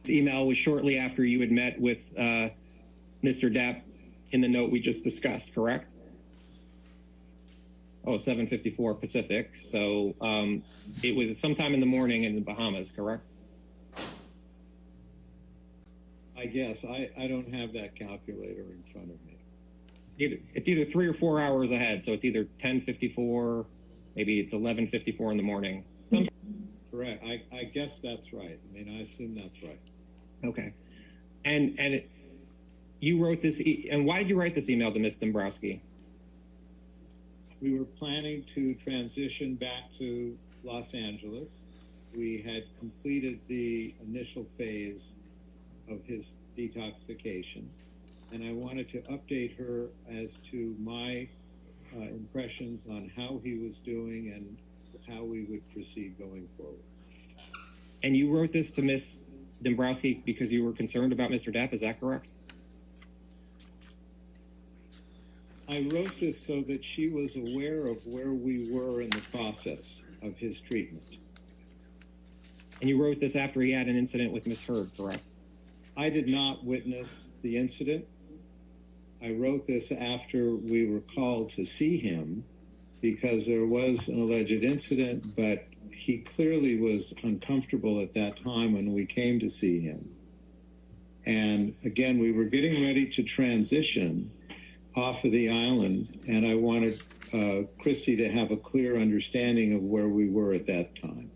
This email was shortly after you had met with Mr. Depp in the note we just discussed, correct? Oh, 7:54 Pacific. So it was sometime in the morning in the Bahamas, correct? I guess. I don't have that calculator in front of me. It's either 3 or 4 hours ahead. So it's either 10:54, maybe it's 11:54 in the morning. Correct. I guess that's right. I mean, I assume that's right. Okay. And you wrote this, and why did you write this email to Ms. Dombrowski? We were planning to transition back to Los Angeles. We had completed the initial phase of his detoxification, and I wanted to update her as to my impressions on how he was doing and how we would proceed going forward. And you wrote this to Ms. Dombrowski because you were concerned about Mr. Depp, is that correct? I wrote this so that she was aware of where we were in the process of his treatment. And you wrote this after he had an incident with Ms. Heard, correct? I did not witness the incident. I wrote this after we were called to see him because there was an alleged incident, but he clearly was uncomfortable at that time when we came to see him. And again, we were getting ready to transition off of the island, and I wanted Christy to have a clear understanding of where we were at that time.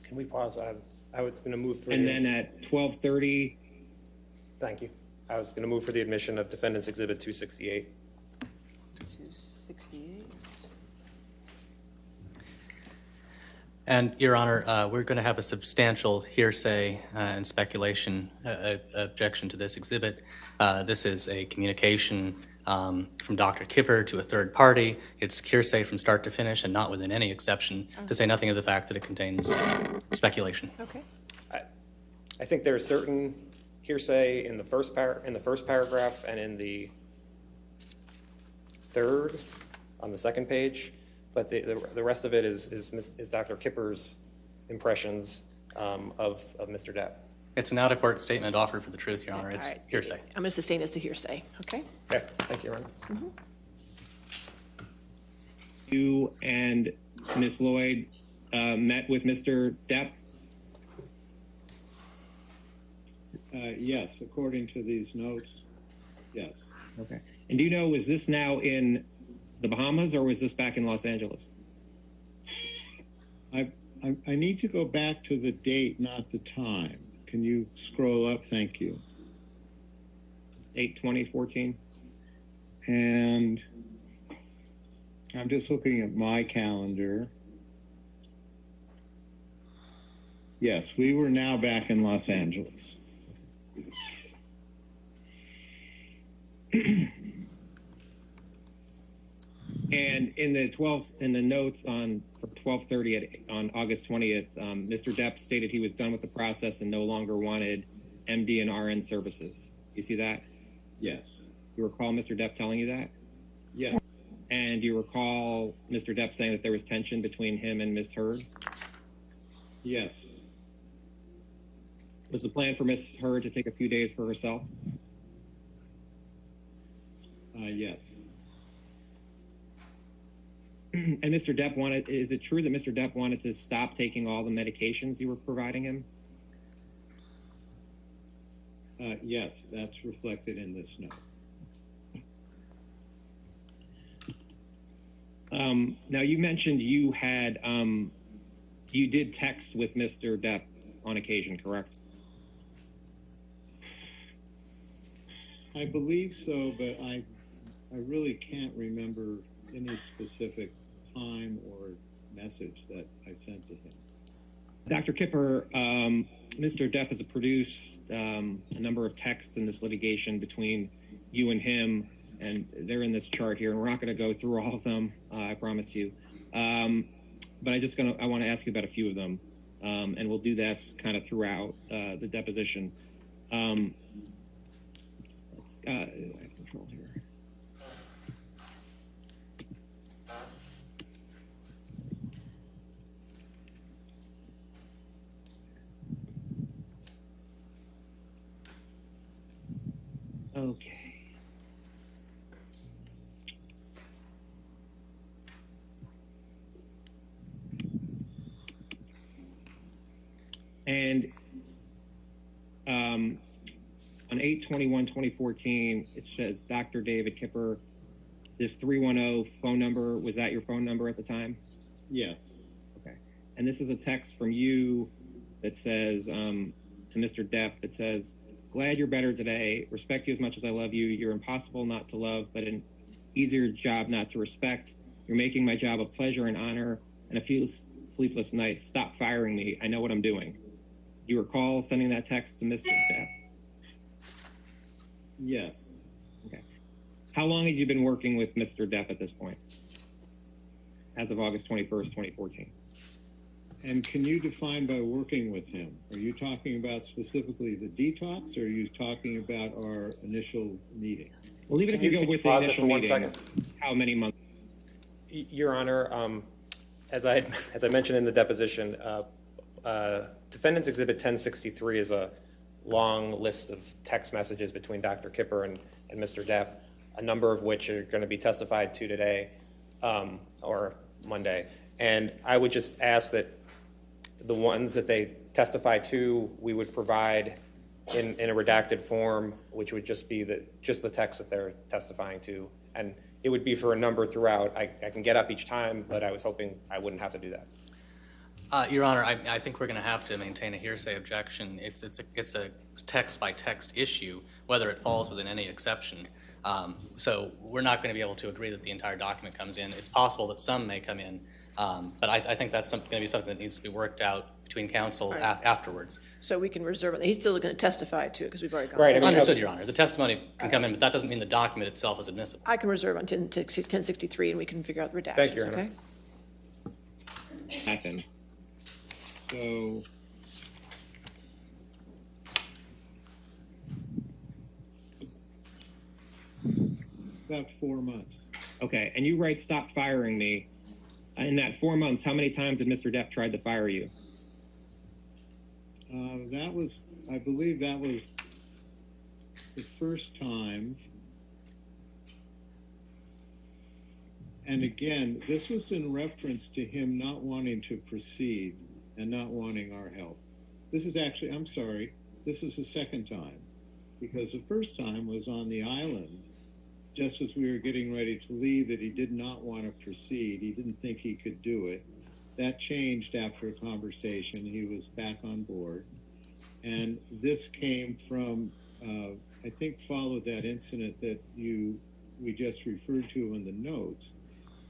Can we pause? I was going to move for And then at 12:30, Thank you. I was going to move for the admission of Defendant's Exhibit 268. 268. And, Your Honor, we're going to have a substantial hearsay and speculation objection to this exhibit. This is a communication from Dr. Kipper to a third party. It's hearsay from start to finish and not within any exception, to say nothing of the fact that it contains speculation. Okay. I think there is certain hearsay in the first paragraph and in the third on the second page, but the rest of it is Dr. Kipper's impressions of Mr. Depp. It's an out-of-court statement offered for the truth, Your Honor. It's All right. hearsay. I'm going to sustain this to hearsay, okay? Okay, thank you, Your Honor. you and Ms. Lloyd met with Mr. Depp? Yes, according to these notes, yes. Okay. And do you know, was this now in the Bahamas or was this back in Los Angeles? I need to go back to the date, not the time. Can you scroll up? Thank you. 8/20/14? And I'm just looking at my calendar. Yes, we were now back in Los Angeles. And in the notes on 12:30 on August 20th, Mr. Depp stated he was done with the process and no longer wanted MD and RN services. You see that? Yes. You recall Mr. Depp telling you that? Yes. And you recall Mr. Depp saying that there was tension between him and Ms. Heard? Yes. Was the plan for Miss Heard to take a few days for herself? Yes. And Mr. Depp is it true that Mr. Depp wanted to stop taking all the medications you were providing him? Yes, that's reflected in this note. Now you mentioned you had, you did text with Mr. Depp on occasion, correct? I believe so, but I really can't remember any specific time or message that I sent to him. Dr. Kipper, Mr. Depp has produced a number of texts in this litigation between you and him, and they're in this chart here, and we're not going to go through all of them, I promise you. But I want to ask you about a few of them, and we'll do this kind of throughout the deposition. I have control here. Okay. And on 8/21/2014, it says Dr. David Kipper, this 310 phone number, was that your phone number at the time? Yes. Okay. And this is a text from you that says, to Mr. Depp, that says, glad you're better today. Respect you as much as I love you. You're impossible not to love, but an easier job not to respect. You're making my job a pleasure and honor and a few sleepless nights. Stop firing me. I know what I'm doing. You recall sending that text to Mr. Depp? Yes. Okay. How long had you been working with Mr. Depp at this point? As of August 21st, 2014. And can you define by working with him? Are you talking about specifically the detox, or are you talking about our initial meeting? Well, even if you go with the initial meeting, how many months? Your Honor, as I mentioned in the deposition, Defendant's Exhibit 1063 is a long list of text messages between Dr. Kipper and Mr. Depp, a number of which are going to be testified to today or Monday. And I would just ask that the ones that they testify to, we would provide in a redacted form, which would just be just the text that they're testifying to. And it would be for a number throughout. I can get up each time, but I was hoping I wouldn't have to do that. Your Honor, I think we're going to have to maintain a hearsay objection. It's a text-by-text issue, whether it falls within any exception. So we're not going to be able to agree that the entire document comes in. It's possible that some may come in, but I think that's going to be something that needs to be worked out between counsel afterwards. So we can reserve it. He's still going to testify to it because we've already gone. Right. I mean, Understood, Your Honor. The testimony can come in, but that doesn't mean the document itself is admissible. I can reserve on 1063, and we can figure out the redactions. Thank you, Your Honor. Okay. Happen. So about 4 months. Okay, and you write, stop firing me. In that 4 months, how many times had Mr. Depp tried to fire you? I believe that was the first time. And again, this was in reference to him not wanting to proceed and not wanting our help. This is actually, I'm sorry, this is the second time, because the first time was on the island, just as we were getting ready to leave, that he did not want to proceed. He didn't think he could do it. That changed after a conversation. He was back on board. And this came from, I think, followed that incident that we just referred to in the notes,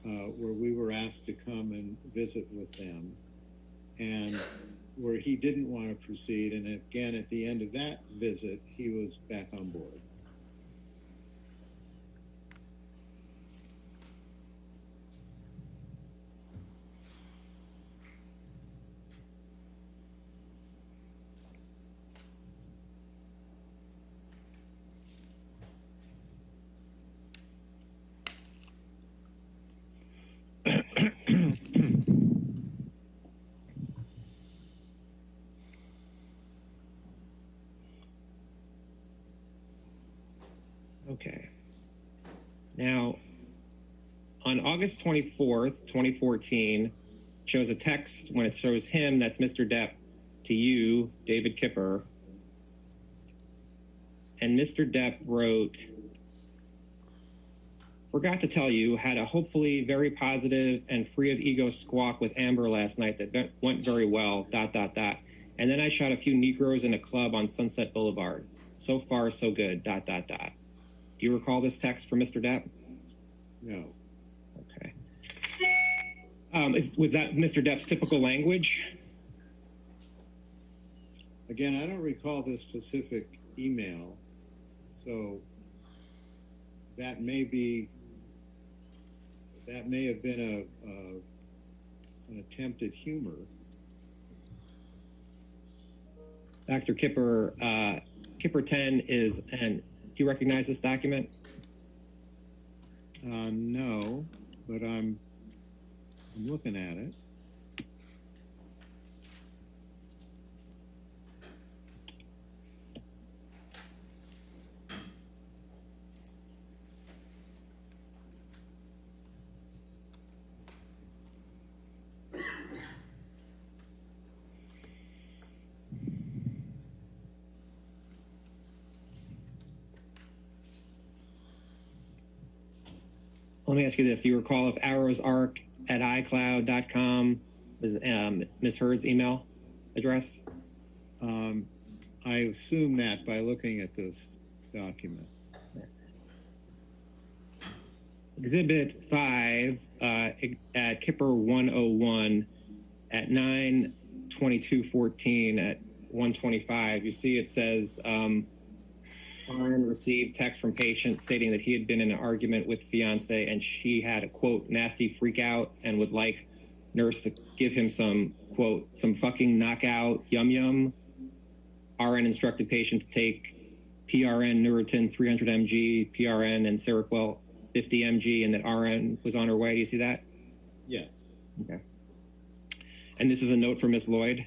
where we were asked to come and visit with them, and where he didn't want to proceed. And again, at the end of that visit, he was back on board. Okay. Now, on August 24th, 2014, shows a text when it shows him, that's Mr. Depp, to you, David Kipper. And Mr. Depp wrote, forgot to tell you, had a hopefully very positive and free of ego squawk with Amber last night that went very well, ... And then I shot a few Negroes in a club on Sunset Boulevard. So far, so good, ... Do you recall this text from Mr. Depp? No. Okay. Was that Mr. Depp's typical language? Again, I don't recall this specific email, so that may have been an attempt at humor. Dr. Kipper, Kipper 10 is, and do you recognize this document? No, but I'm looking at it. Let me ask you this. Do you recall if arrowsarc at iCloud.com is Ms. Hurd's email address? I assume that by looking at this document. Exhibit 5 at Kipper 101 at 9/22/14 at 1:25. You see it says, Ryan received text from patient stating that he had been in an argument with fiance and she had a, quote, nasty freak out and would like nurse to give him some, quote, some fucking knockout yum yum. RN instructed patient to take PRN Neurotin 300 mg, PRN and Seroquel 50 mg, and that RN was on her way. Do you see that? Yes. Okay. And this is a note from Ms. Lloyd?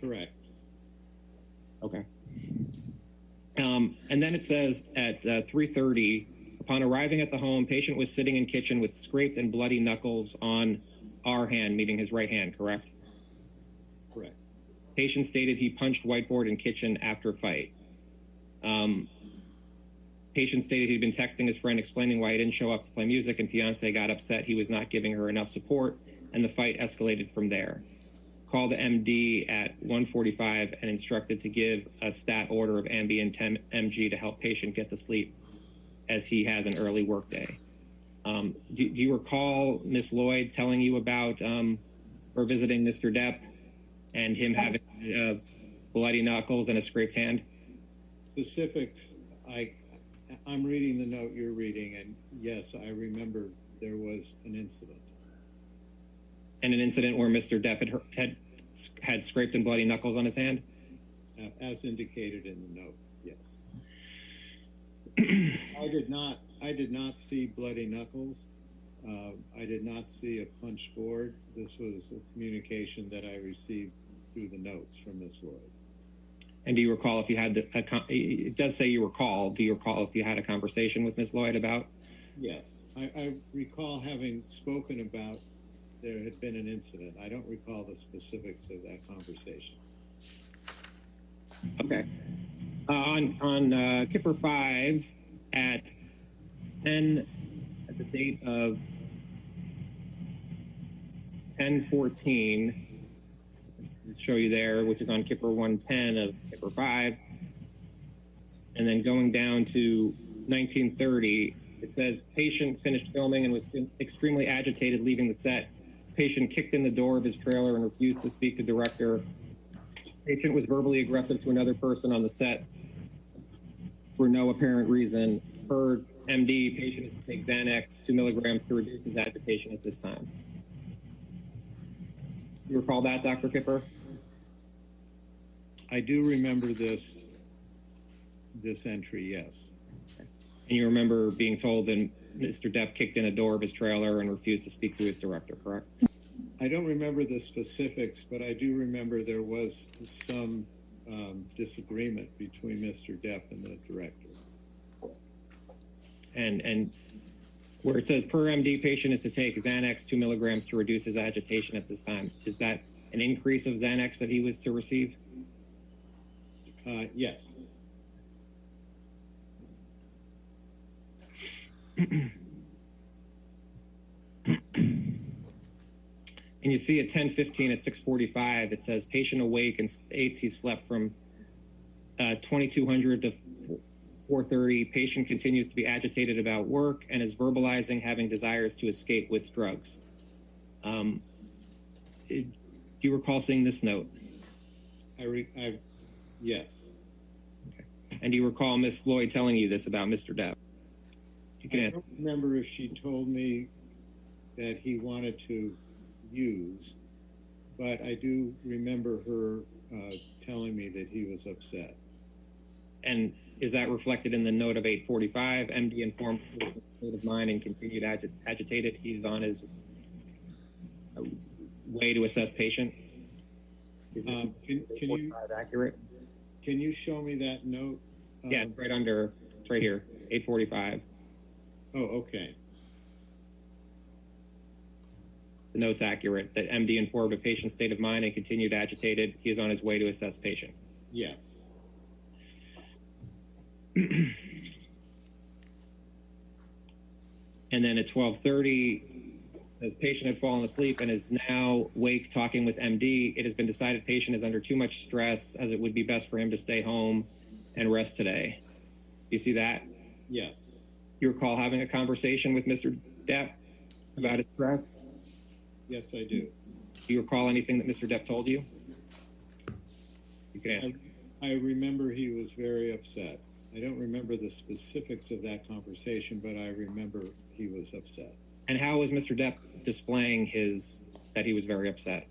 Correct. Okay. And then it says at 3:30, upon arriving at the home, patient was sitting in kitchen with scraped and bloody knuckles on our hand, meaning his right hand, correct? Correct. Patient stated he punched whiteboard in kitchen after fight. Patient stated he'd been texting his friend explaining why he didn't show up to play music, and fiance got upset he was not giving her enough support, and the fight escalated from there. Called the MD at 1:45 and instructed to give a stat order of Ambien 10 mg to help patient get to sleep as he has an early work day. Do you recall Ms. Lloyd telling you about her visiting Mr. Depp and him having bloody knuckles and a scraped hand? Specifics, I'm reading the note you're reading, and yes, I remember there was an incident. And an incident where Mr. Depp had scraped and bloody knuckles on his hand? As indicated in the note, yes. I did not see bloody knuckles. I did not see a punch board. This was a communication that I received through the notes from Ms. Lloyd. And do you recall if you had it does say you recall, do you recall if you had a conversation with Ms. Lloyd about? Yes, I recall having spoken about there had been an incident. I don't recall the specifics of that conversation. Okay. On Kipper 5 at 10, at the date of 10/14, to show you there, which is on Kipper 110 of Kipper 5, and then going down to 1930, it says patient finished filming and was extremely agitated leaving the set. Patient kicked in the door of his trailer and refused to speak to director. Patient was verbally aggressive to another person on the set for no apparent reason. Per MD, patient is to take Xanax 2 milligrams to reduce his agitation at this time. You recall that, Dr. Kipper? I do remember this entry, yes. And you remember being told that Mr. Depp kicked in a door of his trailer and refused to speak to his director, correct? I don't remember the specifics, but I do remember there was some disagreement between Mr. Depp and the director. and where it says per MD, patient is to take Xanax 2 milligrams to reduce his agitation at this time. Is that an increase of Xanax that he was to receive? Yes. And you see at 10:15 at 6:45, it says patient awake and states he slept from 2200 to 4:30. Patient continues to be agitated about work and is verbalizing having desires to escape with drugs. Do you recall seeing this note? Yes. And do you recall Miss Lloyd telling you this about Mr. Depp? You can I answer. don't remember if she told me that he wanted to use, but I do remember her telling me that he was upset. And is that reflected in the note of 8:45? MD informed of his state of mind and continued agitated. He's on his way to assess patient. Is this Can you accurate? can you show me that note? Yeah, it's right under, it's right here, 8:45. Oh, okay. The note's accurate, that MD informed of patient's state of mind and continued agitated. He is on his way to assess patient. Yes. And then at 12:30, as patient had fallen asleep and is now awake talking with MD, it has been decided patient is under too much stress as it would be best for him to stay home and rest today. You see that? Yes. You recall having a conversation with Mr. Depp about his stress? Yes, I do. Do you recall anything that Mr. Depp told you? You can answer. I remember he was very upset. I don't remember the specifics of that conversation, but I remember he was upset. And how was Mr. Depp displaying that he was very upset?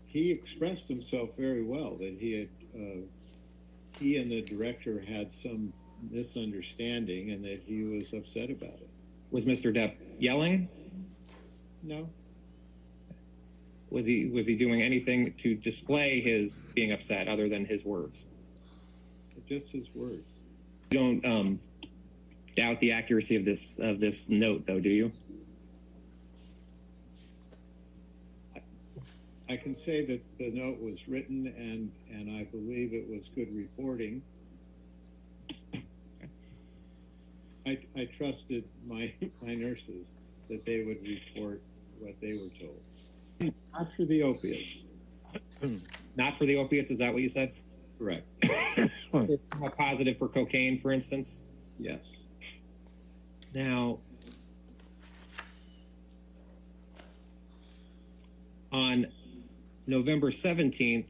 He expressed himself very well, that he and the director had some misunderstanding and that he was upset about it. Was Mr. Depp yelling? No, Was he doing anything to display his being upset other than his words? just his words. You don't doubt the accuracy of this note, though, do you? I can say that the note was written and I believe it was good reporting. I trusted my nurses that they would report what they were told. Not for the opiates. Not for the opiates, is that what you said? Correct. More positive for cocaine, for instance? Yes. Now, on November 17th,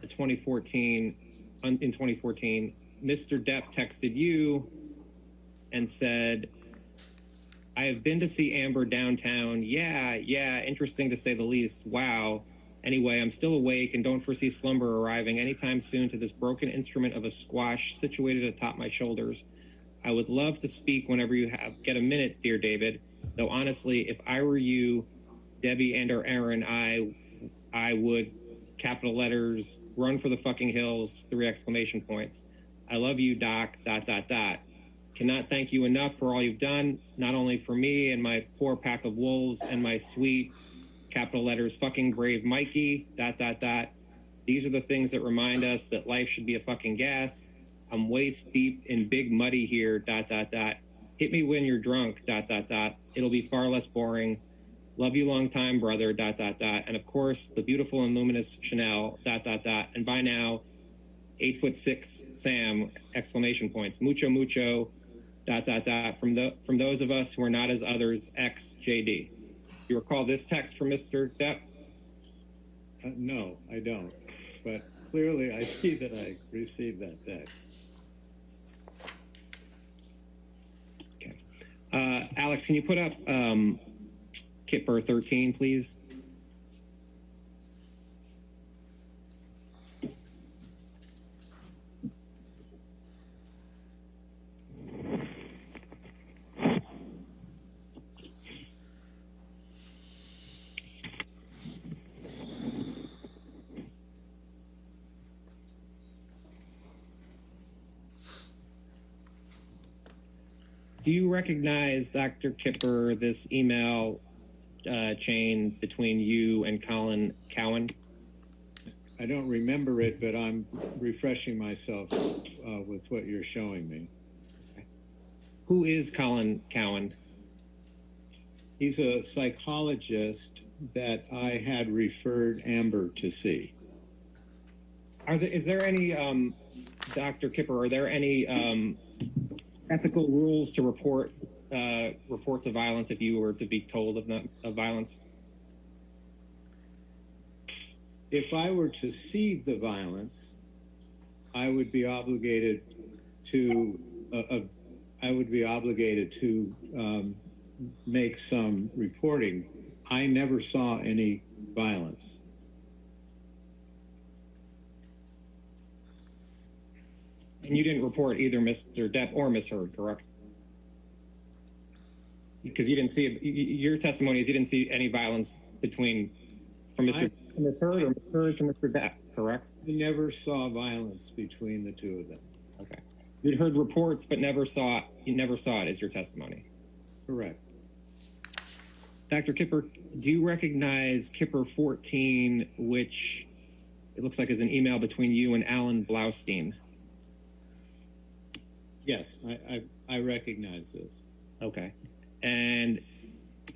2014, in 2014, Mr. Depp texted you and said, I have been to see Amber downtown. Yeah, interesting to say the least. Wow. Anyway, I'm still awake and don't foresee slumber arriving anytime soon to this broken instrument of a squash situated atop my shoulders. I would love to speak whenever you get a minute, dear David, though honestly, if I were you, Debbie and or Aaron, I would, capital letters, run for the fucking hills, 3 exclamation points. I love you, Doc, ... Cannot thank you enough for all you've done, not only for me and my poor pack of wolves and my sweet, capital letters, fucking brave Mikey, ... These are the things that remind us that life should be a fucking gas. I'm waist deep in big muddy here, ... Hit me when you're drunk, ... It'll be far less boring. Love you long time, brother, ... And of course, the beautiful and luminous Chanel, ... And by now, 8'6" Sam, exclamation points. Mucho, mucho, ... From those of us who are not as others, X JD. You recall this text from Mr. Depp? No, I don't. But clearly I see that I received that text. Okay. Alex, can you put up Kipper 13, please? Do you recognize, Dr. Kipper, this email chain between you and Colin Cowan? I don't remember it, but I'm refreshing myself with what you're showing me. Who is Colin Cowan? He's a psychologist that I had referred Amber to see. Is there any, Dr. Kipper, are there any ethical rules to report reports of violence if you were to be told of violence? If I were to see the violence, I would be obligated to make some reporting. I never saw any violence. And you didn't report either Mr. Depp or Ms. Heard, correct? Because you didn't see, your testimony is you didn't see any violence from Ms. Heard or Ms. Heard to Mr. Depp, correct? I never saw violence between the two of them. Okay. You'd heard reports, but you never saw it as your testimony. Correct. Dr. Kipper, do you recognize Kipper 14, which it looks like is an email between you and Alan Blaustein? Yes, I recognize this. Okay. And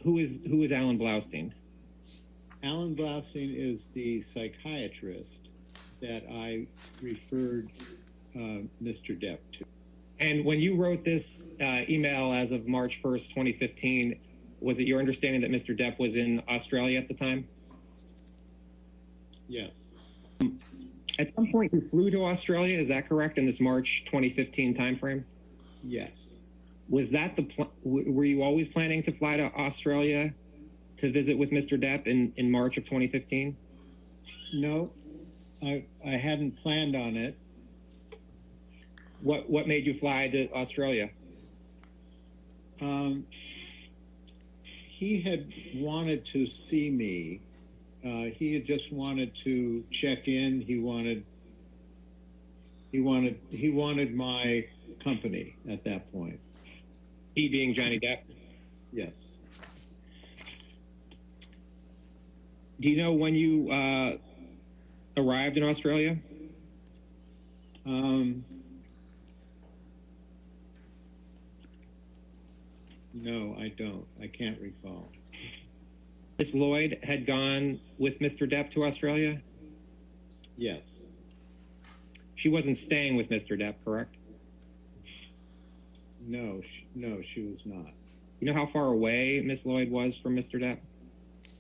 who is Alan Blaustein? Alan Blaustein is the psychiatrist that I referred Mr. Depp to. And when you wrote this email as of March 1st, 2015, was it your understanding that Mr. Depp was in Australia at the time? Yes. At some point you flew to Australia, is that correct, in this March 2015 timeframe? Yes. Was that were you always planning to fly to Australia to visit with Mr. Depp in March of 2015? No, I hadn't planned on it. What made you fly to Australia? He had wanted to see me. He had just wanted to check in. He wanted my company at that point. He being Johnny Depp? Yes. Do you know when you arrived in Australia? No, I don't. I can't recall. Ms. Lloyd had gone with Mr. Depp to Australia? Yes. She wasn't staying with Mr. Depp, correct? No, she was not. You know how far away Ms. Lloyd was from Mr. Depp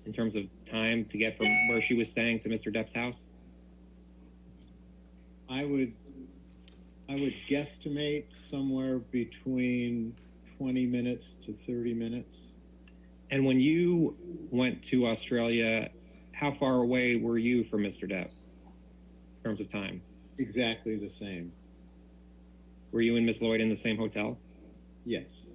in terms of time to get from where she was staying to Mr. Depp's house? I would guesstimate somewhere between 20 minutes to 30 minutes. And when you went to Australia, how far away were you from Mr. Depp in terms of time? Exactly the same. Were you and Ms. Lloyd in the same hotel? Yes.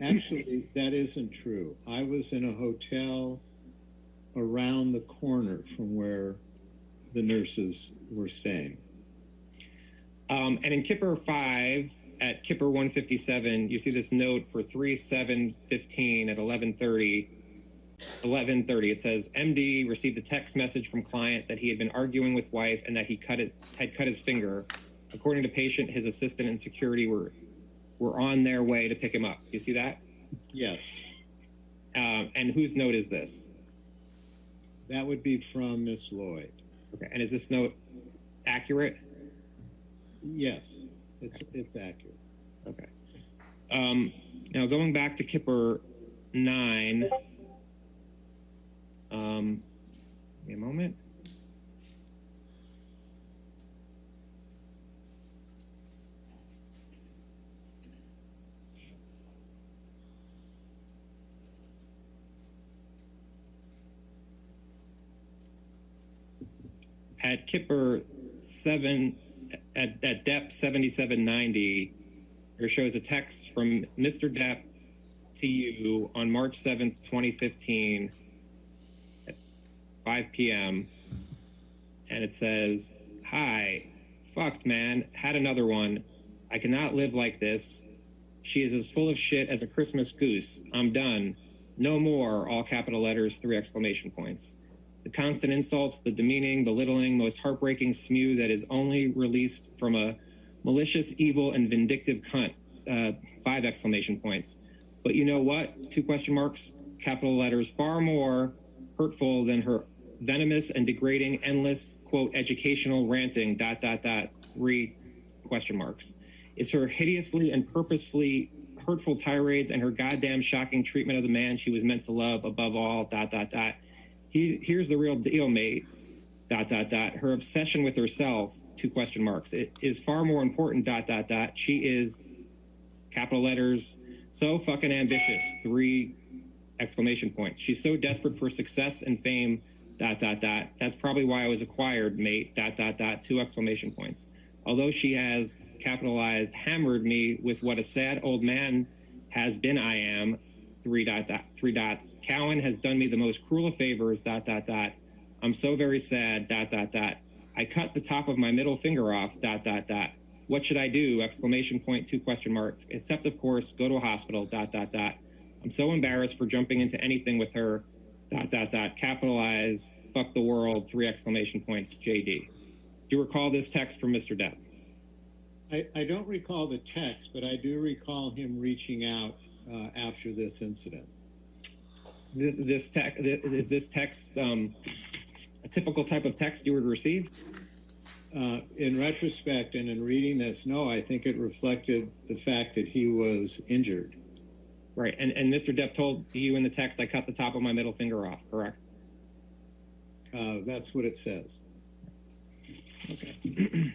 Actually, that isn't true. I was in a hotel around the corner from where the nurses were staying. And in Kipper 5, at Kipper 157, you see this note for 3/7/15 at 11:30. 11:30, it says, MD received a text message from client that he had been arguing with wife and that he had cut his finger. According to patient, his assistant and security were on their way to pick him up. You see that? Yes. And whose note is this? That would be from Miss Lloyd. Okay. And is this note accurate? Yes, it's accurate. Okay. Now going back to Kipper 9, give me a moment. At Kipper 7, at Depp 7790, There shows a text from Mr. Depp to you on March 7th, 2015 at 5 p.m. And it says, "Hi, fucked, man, had another one. I cannot live like this. She is as full of shit as a Christmas goose. I'm done. No more," all capital letters, 3 exclamation points. The constant insults, the demeaning, belittling, most heartbreaking spew that is only released from a malicious, evil, and vindictive cunt, 5 exclamation points. But you know what? 2 question marks, capital letters, far more hurtful than her venomous and degrading, endless, quote, educational ranting, ... 3 question marks. Is her hideously and purposefully hurtful tirades and her goddamn shocking treatment of the man she was meant to love above all, ... Here's the real deal, mate, ... Her obsession with herself, 2 question marks. It is far more important, ... She is, capital letters, so fucking ambitious, 3 exclamation points. She's so desperate for success and fame, ... That's probably why I was acquired, mate, ... 2 exclamation points. Although she has, capitalized, hammered me with what a sad old man has been I am, 3 dots. Cowan has done me the most cruel of favors, ... I'm so very sad, ... I cut the top of my middle finger off, ... What should I do? Exclamation point, 2 question marks. Except, of course, go to a hospital, ... I'm so embarrassed for jumping into anything with her, ... Capitalize, fuck the world, 3 exclamation points, JD. Do you recall this text from Mr. Depp? I don't recall the text, but I do recall him reaching out after this incident. Is this text a typical type of text you would receive? In retrospect and in reading this, no, I think it reflected the fact that he was injured. Right, and Mr. Depp told you in the text, "I cut the top of my middle finger off," correct? That's what it says. Okay.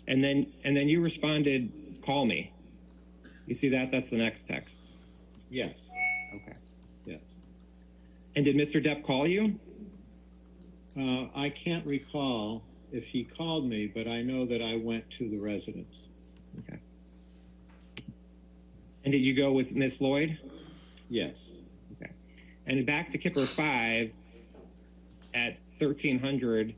And then you responded, "Call me." You see that? That's the next text. Yes. Okay. Yes. And did Mr. Depp call you? I can't recall if he called me, but I know that I went to the residence. Okay. And did you go with Miss Lloyd? Yes. Okay. And back to Kipper 5 at 1300,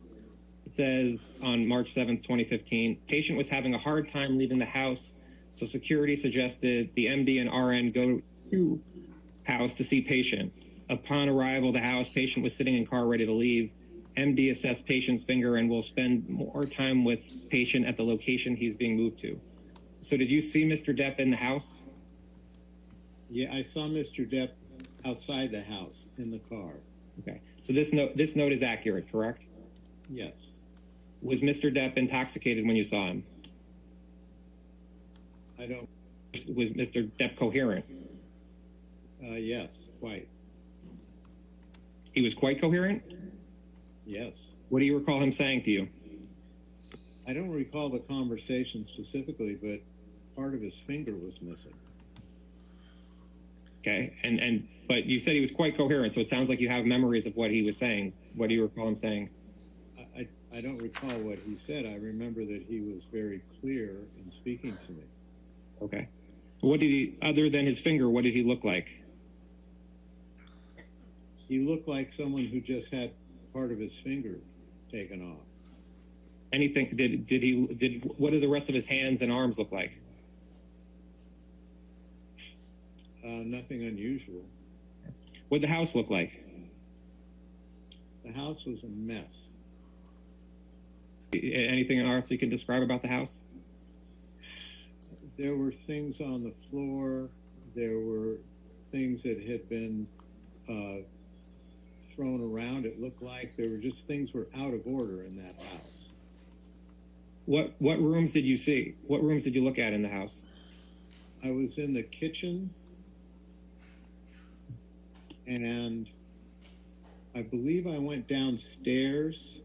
it says on March 7th, 2015, patient was having a hard time leaving the house, so security suggested the MD and RN go to house to see patient. Upon arrival at the house, patient was sitting in car ready to leave. MD assessed patient's finger and will spend more time with patient at the location he's being moved to. So did you see Mr. Depp in the house? Yeah, I saw Mr. Depp outside the house in the car. Okay. So this note is accurate, correct? Yes. Was Mr. Depp intoxicated when you saw him? I don't. Was Mr. Depp coherent? Yes, quite. He was quite coherent? Yes. What do you recall him saying to you? I don't recall the conversation specifically, but part of his finger was missing. Okay. But you said he was quite coherent, so it sounds like you have memories of what he was saying. What do you recall him saying? I don't recall what he said. I remember that he was very clear in speaking to me. Okay. What did he, other than his finger, what did he look like? He looked like someone who just had part of his finger taken off. Anything, what did the rest of his hands and arms look like? Nothing unusual. What did the house look like? The house was a mess. Anything else you can describe about the house? There were things on the floor. There were things that had been thrown around. It looked like there were just things were out of order in that house. What rooms did you see? What rooms did you look at in the house? I was in the kitchen, and I believe I went downstairs.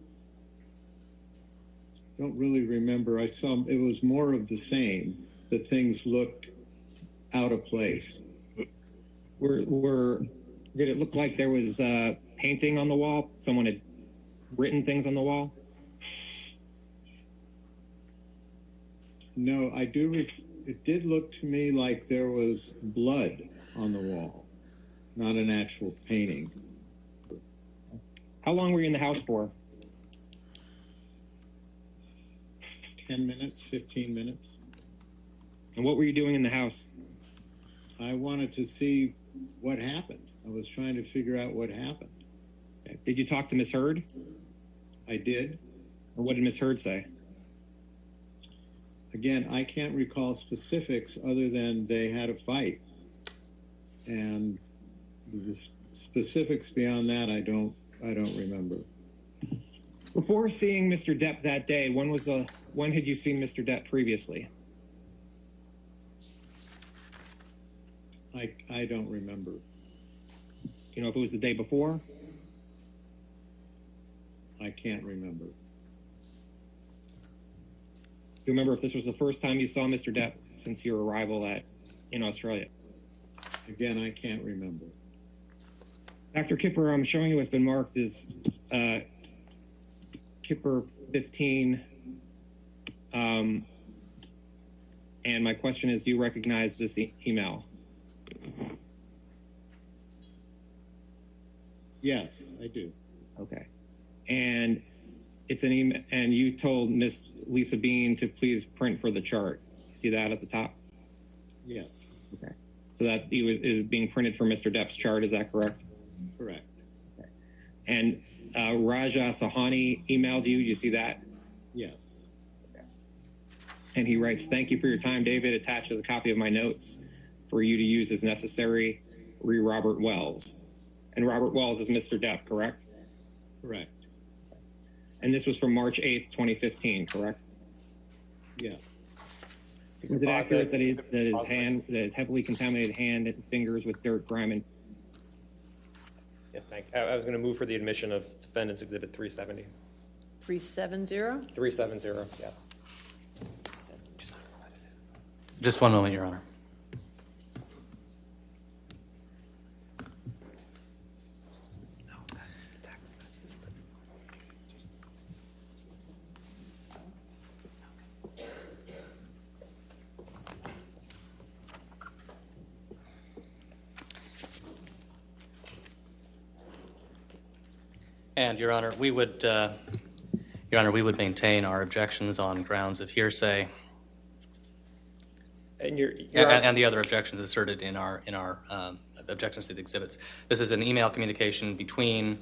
Don't really remember. I saw it was more of the same, that things looked out of place. Did it look like there was painting on the wall? Someone had written things on the wall? No, I do it did look to me like there was blood on the wall, not an actual painting. How long were you in the house for? 10 minutes, 15 minutes. And what were you doing in the house? I wanted to see what happened. I was trying to figure out what happened. Did you talk to Miss Heard? I did. Or what did Miss Heard say? Again, I can't recall specifics other than they had a fight. And the specifics beyond that, I don't remember. Before seeing Mr. Depp that day, when had you seen Mr. Depp previously? I don't remember. Do you know if it was the day before? I can't remember. Do you remember if this was the first time you saw Mr. Depp since your arrival in Australia? Again, I can't remember. Dr. Kipper, I'm showing you what's been marked as Kipper 15. And my question is, do you recognize this email? Yes, I do. Okay. And it's an email, and you told Miss Lisa Bean to please print for the chart. You see that at the top? Yes, Okay. So that it is being printed for Mr. Depp's chart, is that correct? correct. Okay. And Raja Sahani emailed you, you see that? Yes. And he writes, "Thank you for your time, David. Attaches a copy of my notes for you to use as necessary. Robert Wells." And Robert Wells is Mr. Depp, correct? Correct. And this was from March 8th, 2015, correct? Yes. Was it accurate that his heavily contaminated hand and fingers with dirt, grime, and Yeah, I was going to move for the admission of Defendant's Exhibit 370. 370? 370, yes. Just one moment, Your Honor. And Your Honor, we would maintain our objections on grounds of hearsay. And And the other objections asserted in our objections to the exhibits. This is an email communication between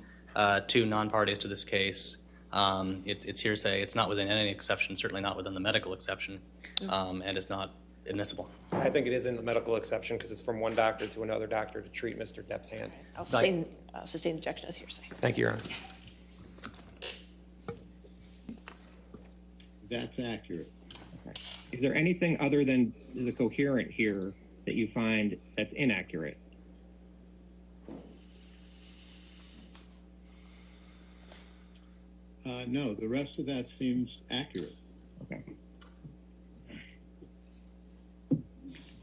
two non-parties to this case. It's hearsay. It's not within any exception, certainly not within the medical exception, and it's not admissible. I think it is in the medical exception because it's from one doctor to another doctor to treat Mr. Depp's hand. I'll sustain the objection as hearsay. Thank you, Your Honor. That's accurate. is there anything other than the coherent here that you find that's inaccurate? No, the rest of that seems accurate. Okay.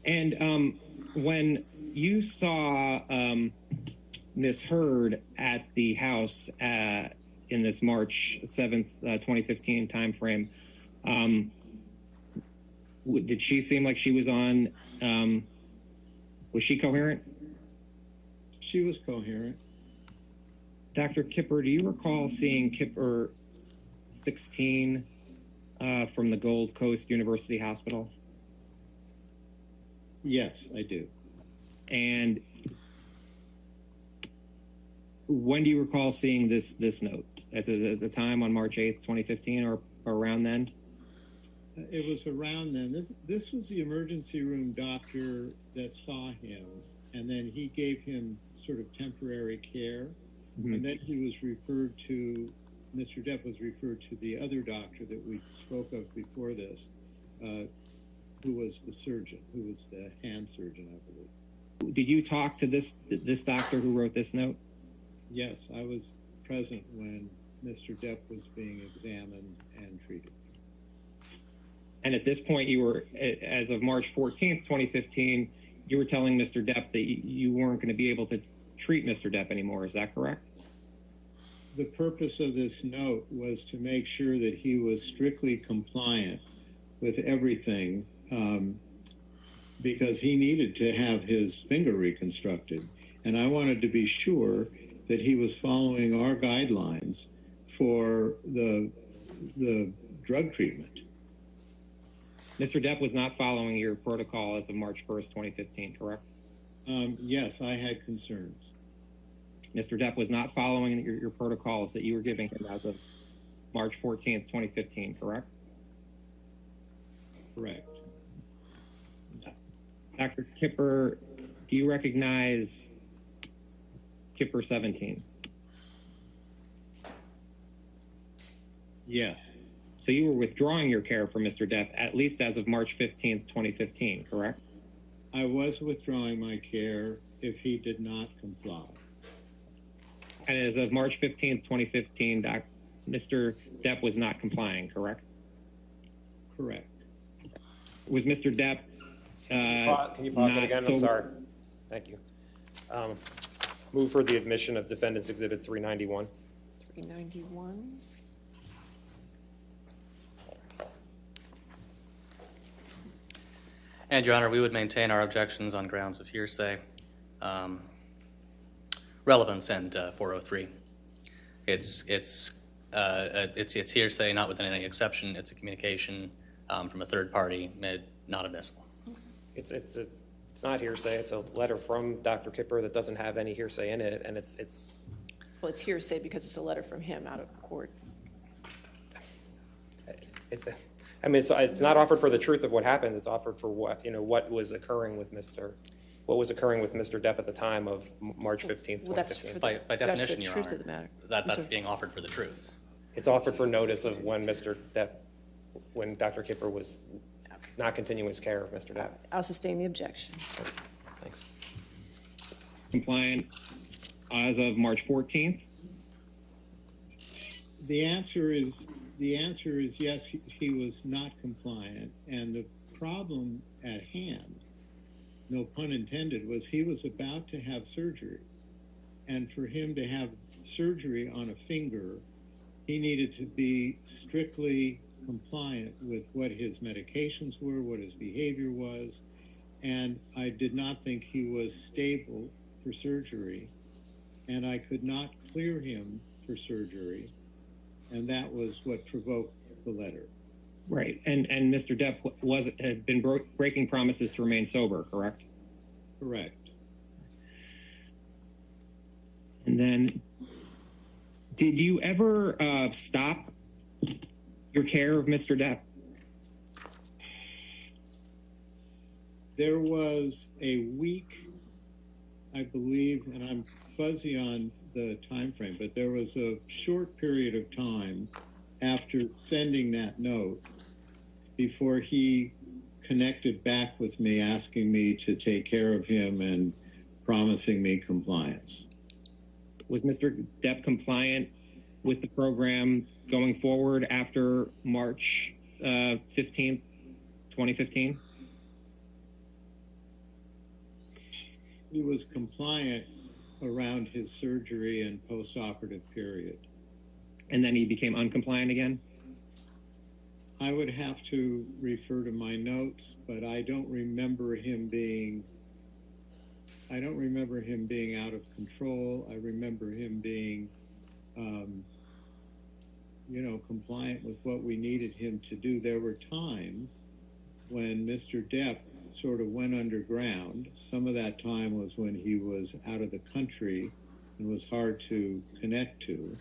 And when you saw Ms. Heard at the house in this March 7th, 2015 timeframe, did she seem like she was on, was she coherent? She was coherent. Dr. Kipper, do you recall seeing Kipper 16 from the Gold Coast University Hospital? Yes, I do. And when do you recall seeing this note? At the time on March 8th, 2015, or around then? It was around then. This was the emergency room doctor that saw him, and then he gave him sort of temporary care. Mm-hmm. And then he was referred to, Mr. Depp was referred to the other doctor that we spoke of before this, who was the surgeon, who was the hand surgeon, I believe. Did you talk to this doctor who wrote this note? Yes, I was present when Mr. Depp was being examined and treated. And at this point, you were, as of March 14th, 2015, you were telling Mr. Depp that you weren't going to be able to treat Mr. Depp anymore. Is that correct? The purpose of this note was to make sure that he was strictly compliant with everything because he needed to have his finger reconstructed. And I wanted to be sure that he was following our guidelines for the drug treatment. Mr. Depp was not following your protocol as of March 1st, 2015, correct? Yes, I had concerns. Mr. Depp was not following your protocols that you were giving him as of March 14th, 2015, correct? Correct. Dr. Kipper, do you recognize Kipper 17? Yes. So you were withdrawing your care for Mr. Depp at least as of March 15th, 2015, correct? I was withdrawing my care if he did not comply. And as of March 15th, 2015, Mr. Depp was not complying, correct? Correct. Was Mr. Depp Can you pause it again? I'm sorry. Thank you. Move for the admission of Defendant's Exhibit 391. 391. And, Your Honor, we would maintain our objections on grounds of hearsay, relevance, and 403. It's hearsay, not within any exception. It's a communication from a third party, not admissible. It's not hearsay. It's a letter from Dr. Kipper that doesn't have any hearsay in it, and it's Well, it's hearsay because it's a letter from him out of court. it's not offered for the truth of what happened. It's offered for what was occurring with Mr. Depp at the time of March 15th, Well, that's 2015. for By that's definition, the Your truth Honor, of the matter. that's being offered for the truth. It's offered for notice of when Dr. Kipper was not continuing his care of Mr. Depp. I'll sustain the objection. Thanks. Compliant as of March 14th? The answer is yes, he was not compliant. And the problem at hand, no pun intended, was he was about to have surgery. And for him to have surgery on a finger, he needed to be strictly compliant with what his medications were, what his behavior was. And I did not think he was stable for surgery. And I could not clear him for surgery. And that was what provoked the letter. Right. And Mr. Depp had been breaking promises to remain sober, correct? Correct. And then, did you ever stop your care of Mr. Depp? There was a week, I believe, and I'm fuzzy on the time frame, but there was a short period of time after sending that note before he connected back with me, asking me to take care of him and promising me compliance. Was Mr. Depp compliant with the program going forward after March 15th, 2015? He was compliant around his surgery and post-operative period. And then he became uncompliant again? I would have to refer to my notes, but I don't remember him being out of control. I remember him being, compliant with what we needed him to do. There were times when Mr. Depp sort of went underground. Some of that time was when he was out of the country and was hard to connect to.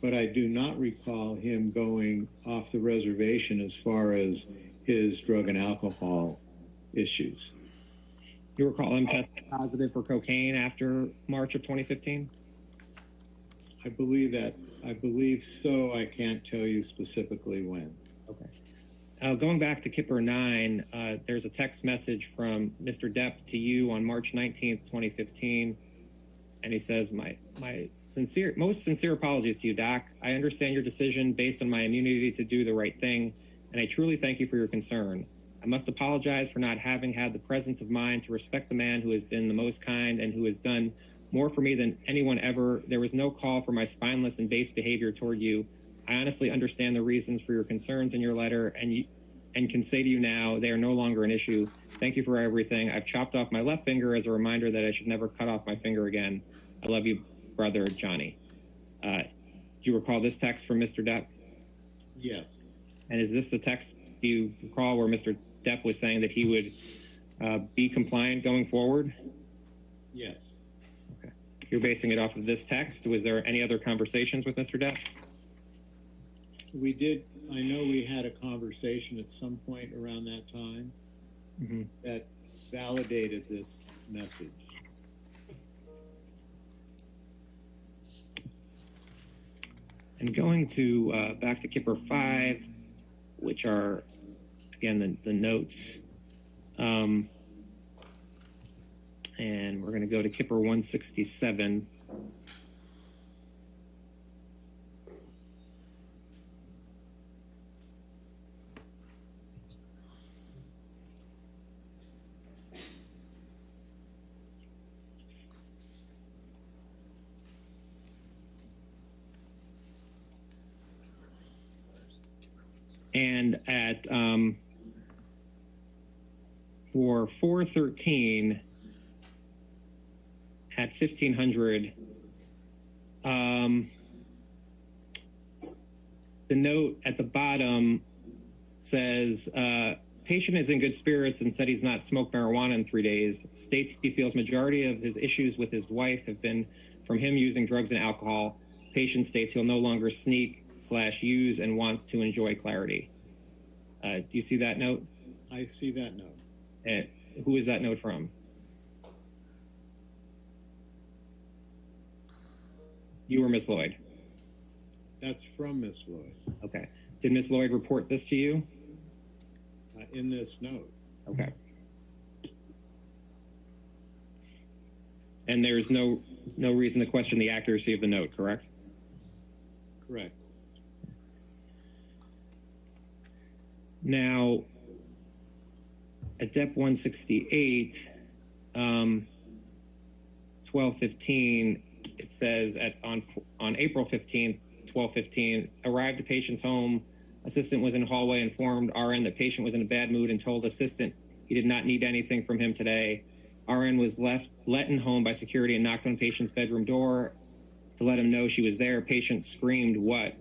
But I do not recall him going off the reservation as far as his drug and alcohol issues. You recall him testing positive for cocaine after March of 2015? I believe so. I can't tell you specifically when. Okay. Going back to Kipper 9, there's a text message from Mr. Depp to you on March 19th, 2015. And he says, my most sincere apologies to you, Doc. I understand your decision based on my immunity to do the right thing, and I truly thank you for your concern. I must apologize for not having had the presence of mind to respect the man who has been the most kind and who has done more for me than anyone ever. There was no call for my spineless and base behavior toward you. I honestly understand the reasons for your concerns in your letter, and and can say to you now, they are no longer an issue. Thank you for everything. I've chopped off my left finger as a reminder that I should never cut off my finger again. I love you, brother Johnny. Do you recall this text from Mr. Depp? Yes. And is this the text, do you recall, where Mr. Depp was saying that he would be compliant going forward? Yes. Okay. You're basing it off of this text. Was there any other conversations with Mr. Depp? We did, I know we had a conversation at some point around that time that validated this message. And going to back to Kipper 5, which are, again, the notes. And we're going to go to Kipper 167. And at for 413 at 1500, the note at the bottom says, patient is in good spirits and said he's not smoked marijuana in 3 days. States he feels majority of his issues with his wife have been from him using drugs and alcohol. Patient states he'll no longer sneak/use and wants to enjoy clarity. Do you see that note? I see that note. And who is that note from? You or Miss Lloyd? That's from Miss Lloyd. Okay. Did Miss Lloyd report this to you? In this note. Okay. And there's no reason to question the accuracy of the note, correct? Correct. Now, at Depp 168, 1215, it says on April 15th, 1215, arrived at patient's home. Assistant was in the hallway, informed RN that patient was in a bad mood and told assistant he did not need anything from him today. RN was let in home by security and knocked on patient's bedroom door to let him know she was there. Patient screamed, "What?"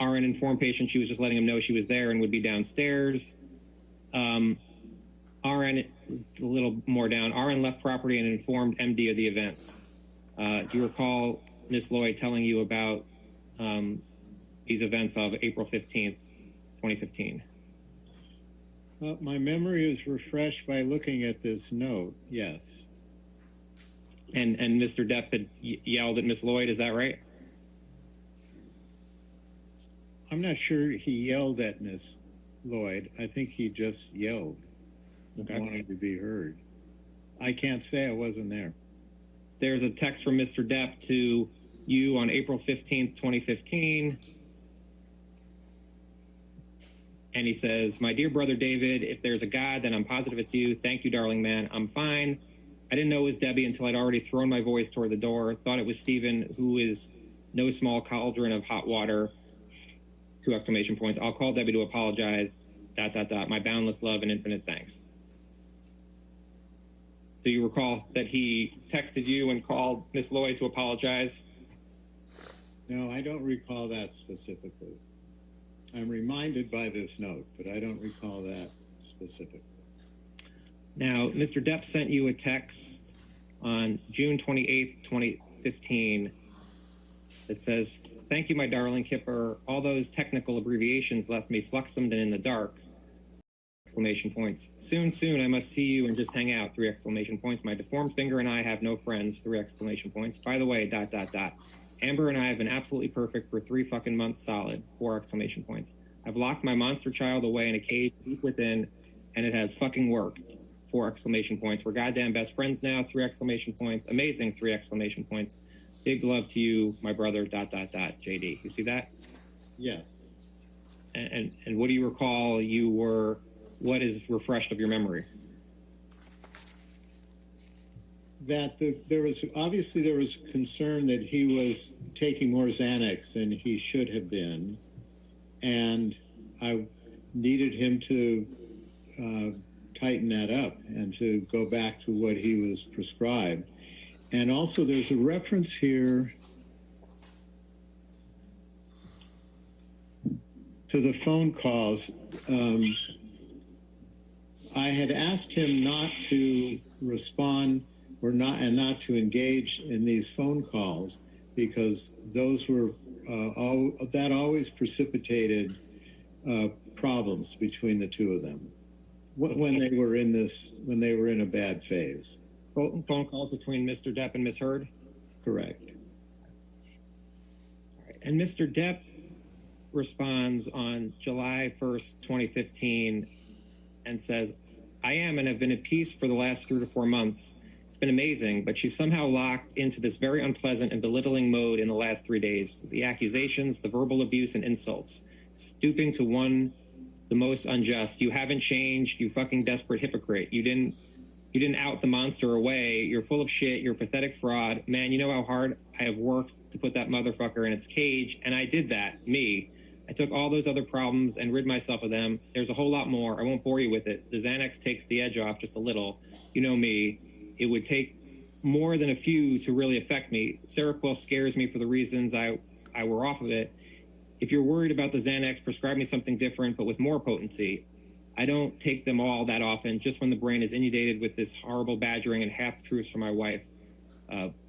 RN informed patient she was just letting him know she was there and would be downstairs. RN, a little more down, RN left property and informed MD of the events. Do you recall Ms. Lloyd telling you about these events of April 15th, 2015? My memory is refreshed by looking at this note, yes. And Mr. Depp had yelled at Ms. Lloyd, is that right? I'm not sure he yelled at Miss Lloyd. I think he just yelled. Okay. Wanted to be heard. I can't say I wasn't there. There's a text from Mr. Depp to you on April 15th, 2015. And he says, "My dear brother David, if there's a God, then I'm positive it's you. Thank you, darling man. I'm fine. I didn't know it was Debbie until I'd already thrown my voice toward the door. Thought it was Stephen, who is no small cauldron of hot water." 2 exclamation points. "I'll call Debbie to apologize. ... My boundless love and infinite thanks." So you recall that he texted you and called Miss Lloyd to apologize? No, I don't recall that specifically. I'm reminded by this note, but I don't recall that specifically. Now, Mr. Depp sent you a text on June 28th, 2015 that says, "Thank you, my darling Kipper. All those technical abbreviations left me fluxumed and in the dark." Exclamation points. "Soon, soon, I must see you and just hang out." 3 exclamation points. "My deformed finger and I have no friends." 3 exclamation points. "By the way, ... Amber and I have been absolutely perfect for 3 fucking months solid." 4 exclamation points. "I've locked my monster child away in a cage deep within, and it has fucking worked." 4 exclamation points. "We're goddamn best friends now." 3 exclamation points. "Amazing." 3 exclamation points. "Big love to you, my brother, ... JD. You see that? Yes. And what do you recall what is refreshed of your memory? That there was concern that he was taking more Xanax than he should have been. And needed him to tighten that up and to go back to what he was prescribed. And also there's a reference here to the phone calls. I had asked him not to respond or not to engage in these phone calls because those were that always precipitated problems between the two of them when they were in a bad phase. Phone calls between Mr. Depp and Ms. Heard? Correct. All right. And Mr. Depp responds on July 1st, 2015, and says, I am and have been at peace for the last 3 to 4 months. It's been amazing, but she's somehow locked into this very unpleasant and belittling mode in the last 3 days. The accusations, the verbal abuse and insults, stooping to one, the most unjust. You haven't changed, you fucking desperate hypocrite. You didn't out the monster away. You're full of shit. You're a pathetic fraud. Man, you know how hard I have worked to put that motherfucker in its cage, and I did that, me. I took all those other problems and rid myself of them. There's a whole lot more. I won't bore you with it. The Xanax takes the edge off just a little. You know me. It would take more than a few to really affect me. Seroquel scares me for the reasons I were off of it. If you're worried about the Xanax, prescribe me something different, but with more potency. I don't take them all that often, just when the brain is inundated with this horrible badgering and half-truths from my wife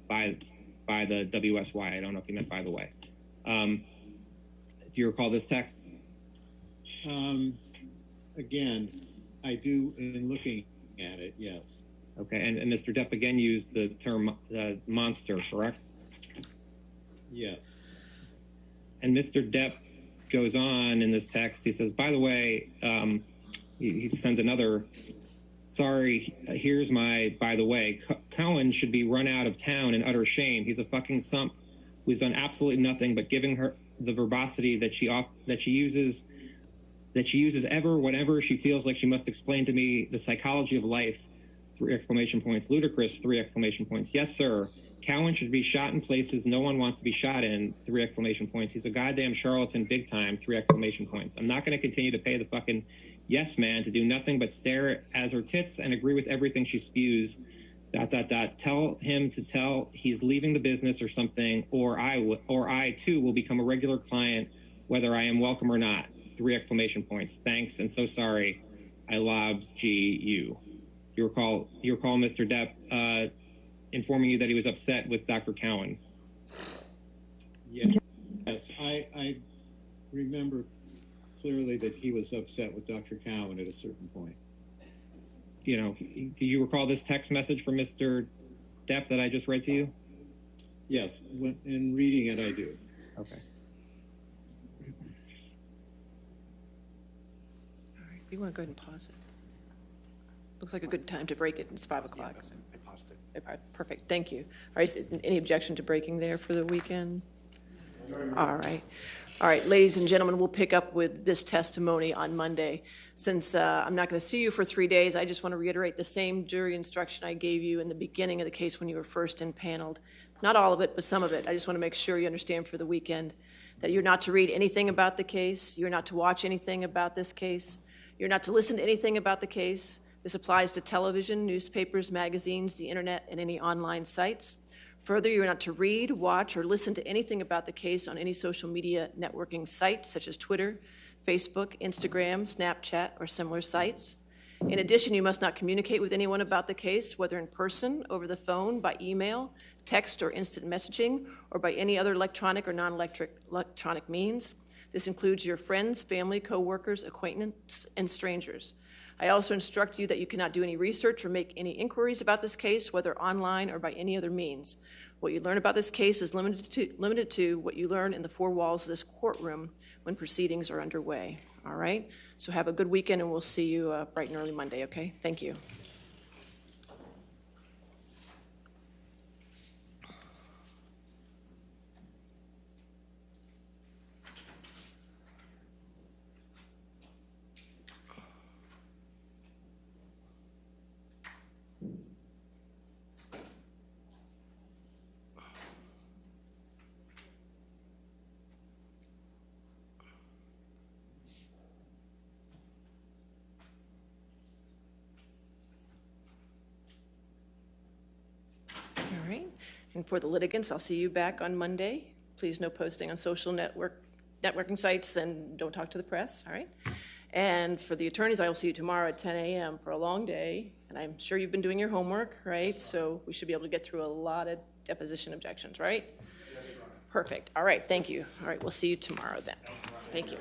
by the WSY. I don't know if you meant by the way. Do you recall this text? Again, I do in looking at it, yes. Okay, and Mr. Depp again used the term monster, correct? Yes. And Mr. Depp goes on in this text. He says, by the way, he sends another, sorry, here's my, by the way, Cohen should be run out of town in utter shame. He's a fucking sump who's done absolutely nothing but giving her the verbosity that she uses ever whenever she feels like she must explain to me the psychology of life. 3 exclamation points. Ludicrous, 3 exclamation points. Yes, sir. Cowan should be shot in places no one wants to be shot in, 3 exclamation points. He's a goddamn charlatan big time, 3 exclamation points. I'm not going to continue to pay the fucking yes man to do nothing but stare at her tits and agree with everything she spews. ... Tell him to tell he's leaving the business or something, or I too will become a regular client, whether I am welcome or not. 3 exclamation points. Thanks and so sorry. I lobs G.U. You recall Mr. Depp informing you that he was upset with Dr. Cowan. Yes, I remember clearly that he was upset with Dr. Cowan at a certain point. You know, do you recall this text message from Mr. Depp that I just read to you? Yes, in reading it, I do. Okay. All right, you want to go ahead and pause it? Looks like a good time to break it. It's 5 o'clock. I paused it. All right, perfect, thank you. All right, any objection to breaking there for the weekend? All right. All right, ladies and gentlemen, we'll pick up with this testimony on Monday. Since I'm not going to see you for 3 days, I just want to reiterate the same jury instruction I gave you in the beginning of the case when you were first impaneled. Not all of it, but some of it. I just want to make sure you understand for the weekend that you're not to read anything about the case, you're not to watch anything about this case, you're not to listen to anything about the case. This applies to television, newspapers, magazines, the internet, and any online sites. Further, you're not to read, watch, or listen to anything about the case on any social media networking sites such as Twitter, Facebook, Instagram, Snapchat, or similar sites. In addition, you must not communicate with anyone about the case, whether in person, over the phone, by email, text, or instant messaging, or by any other electronic or non-electronic means. This includes your friends, family, co-workers, acquaintances, and strangers. I also instruct you that you cannot do any research or make any inquiries about this case, whether online or by any other means. What you learn about this case is limited to what you learn in the 4 walls of this courtroom when proceedings are underway. All right? So have a good weekend, and we'll see you bright and early Monday, okay? Thank you. And for the litigants, I'll see you back on Monday. Please no posting on social networking sites, and don't talk to the press, all right? And for the attorneys, I will see you tomorrow at 10 a.m. for a long day, and I'm sure you've been doing your homework, right? So we should be able to get through a lot of deposition objections, right? Perfect. All right, thank you. All right, we'll see you tomorrow then. Thank you.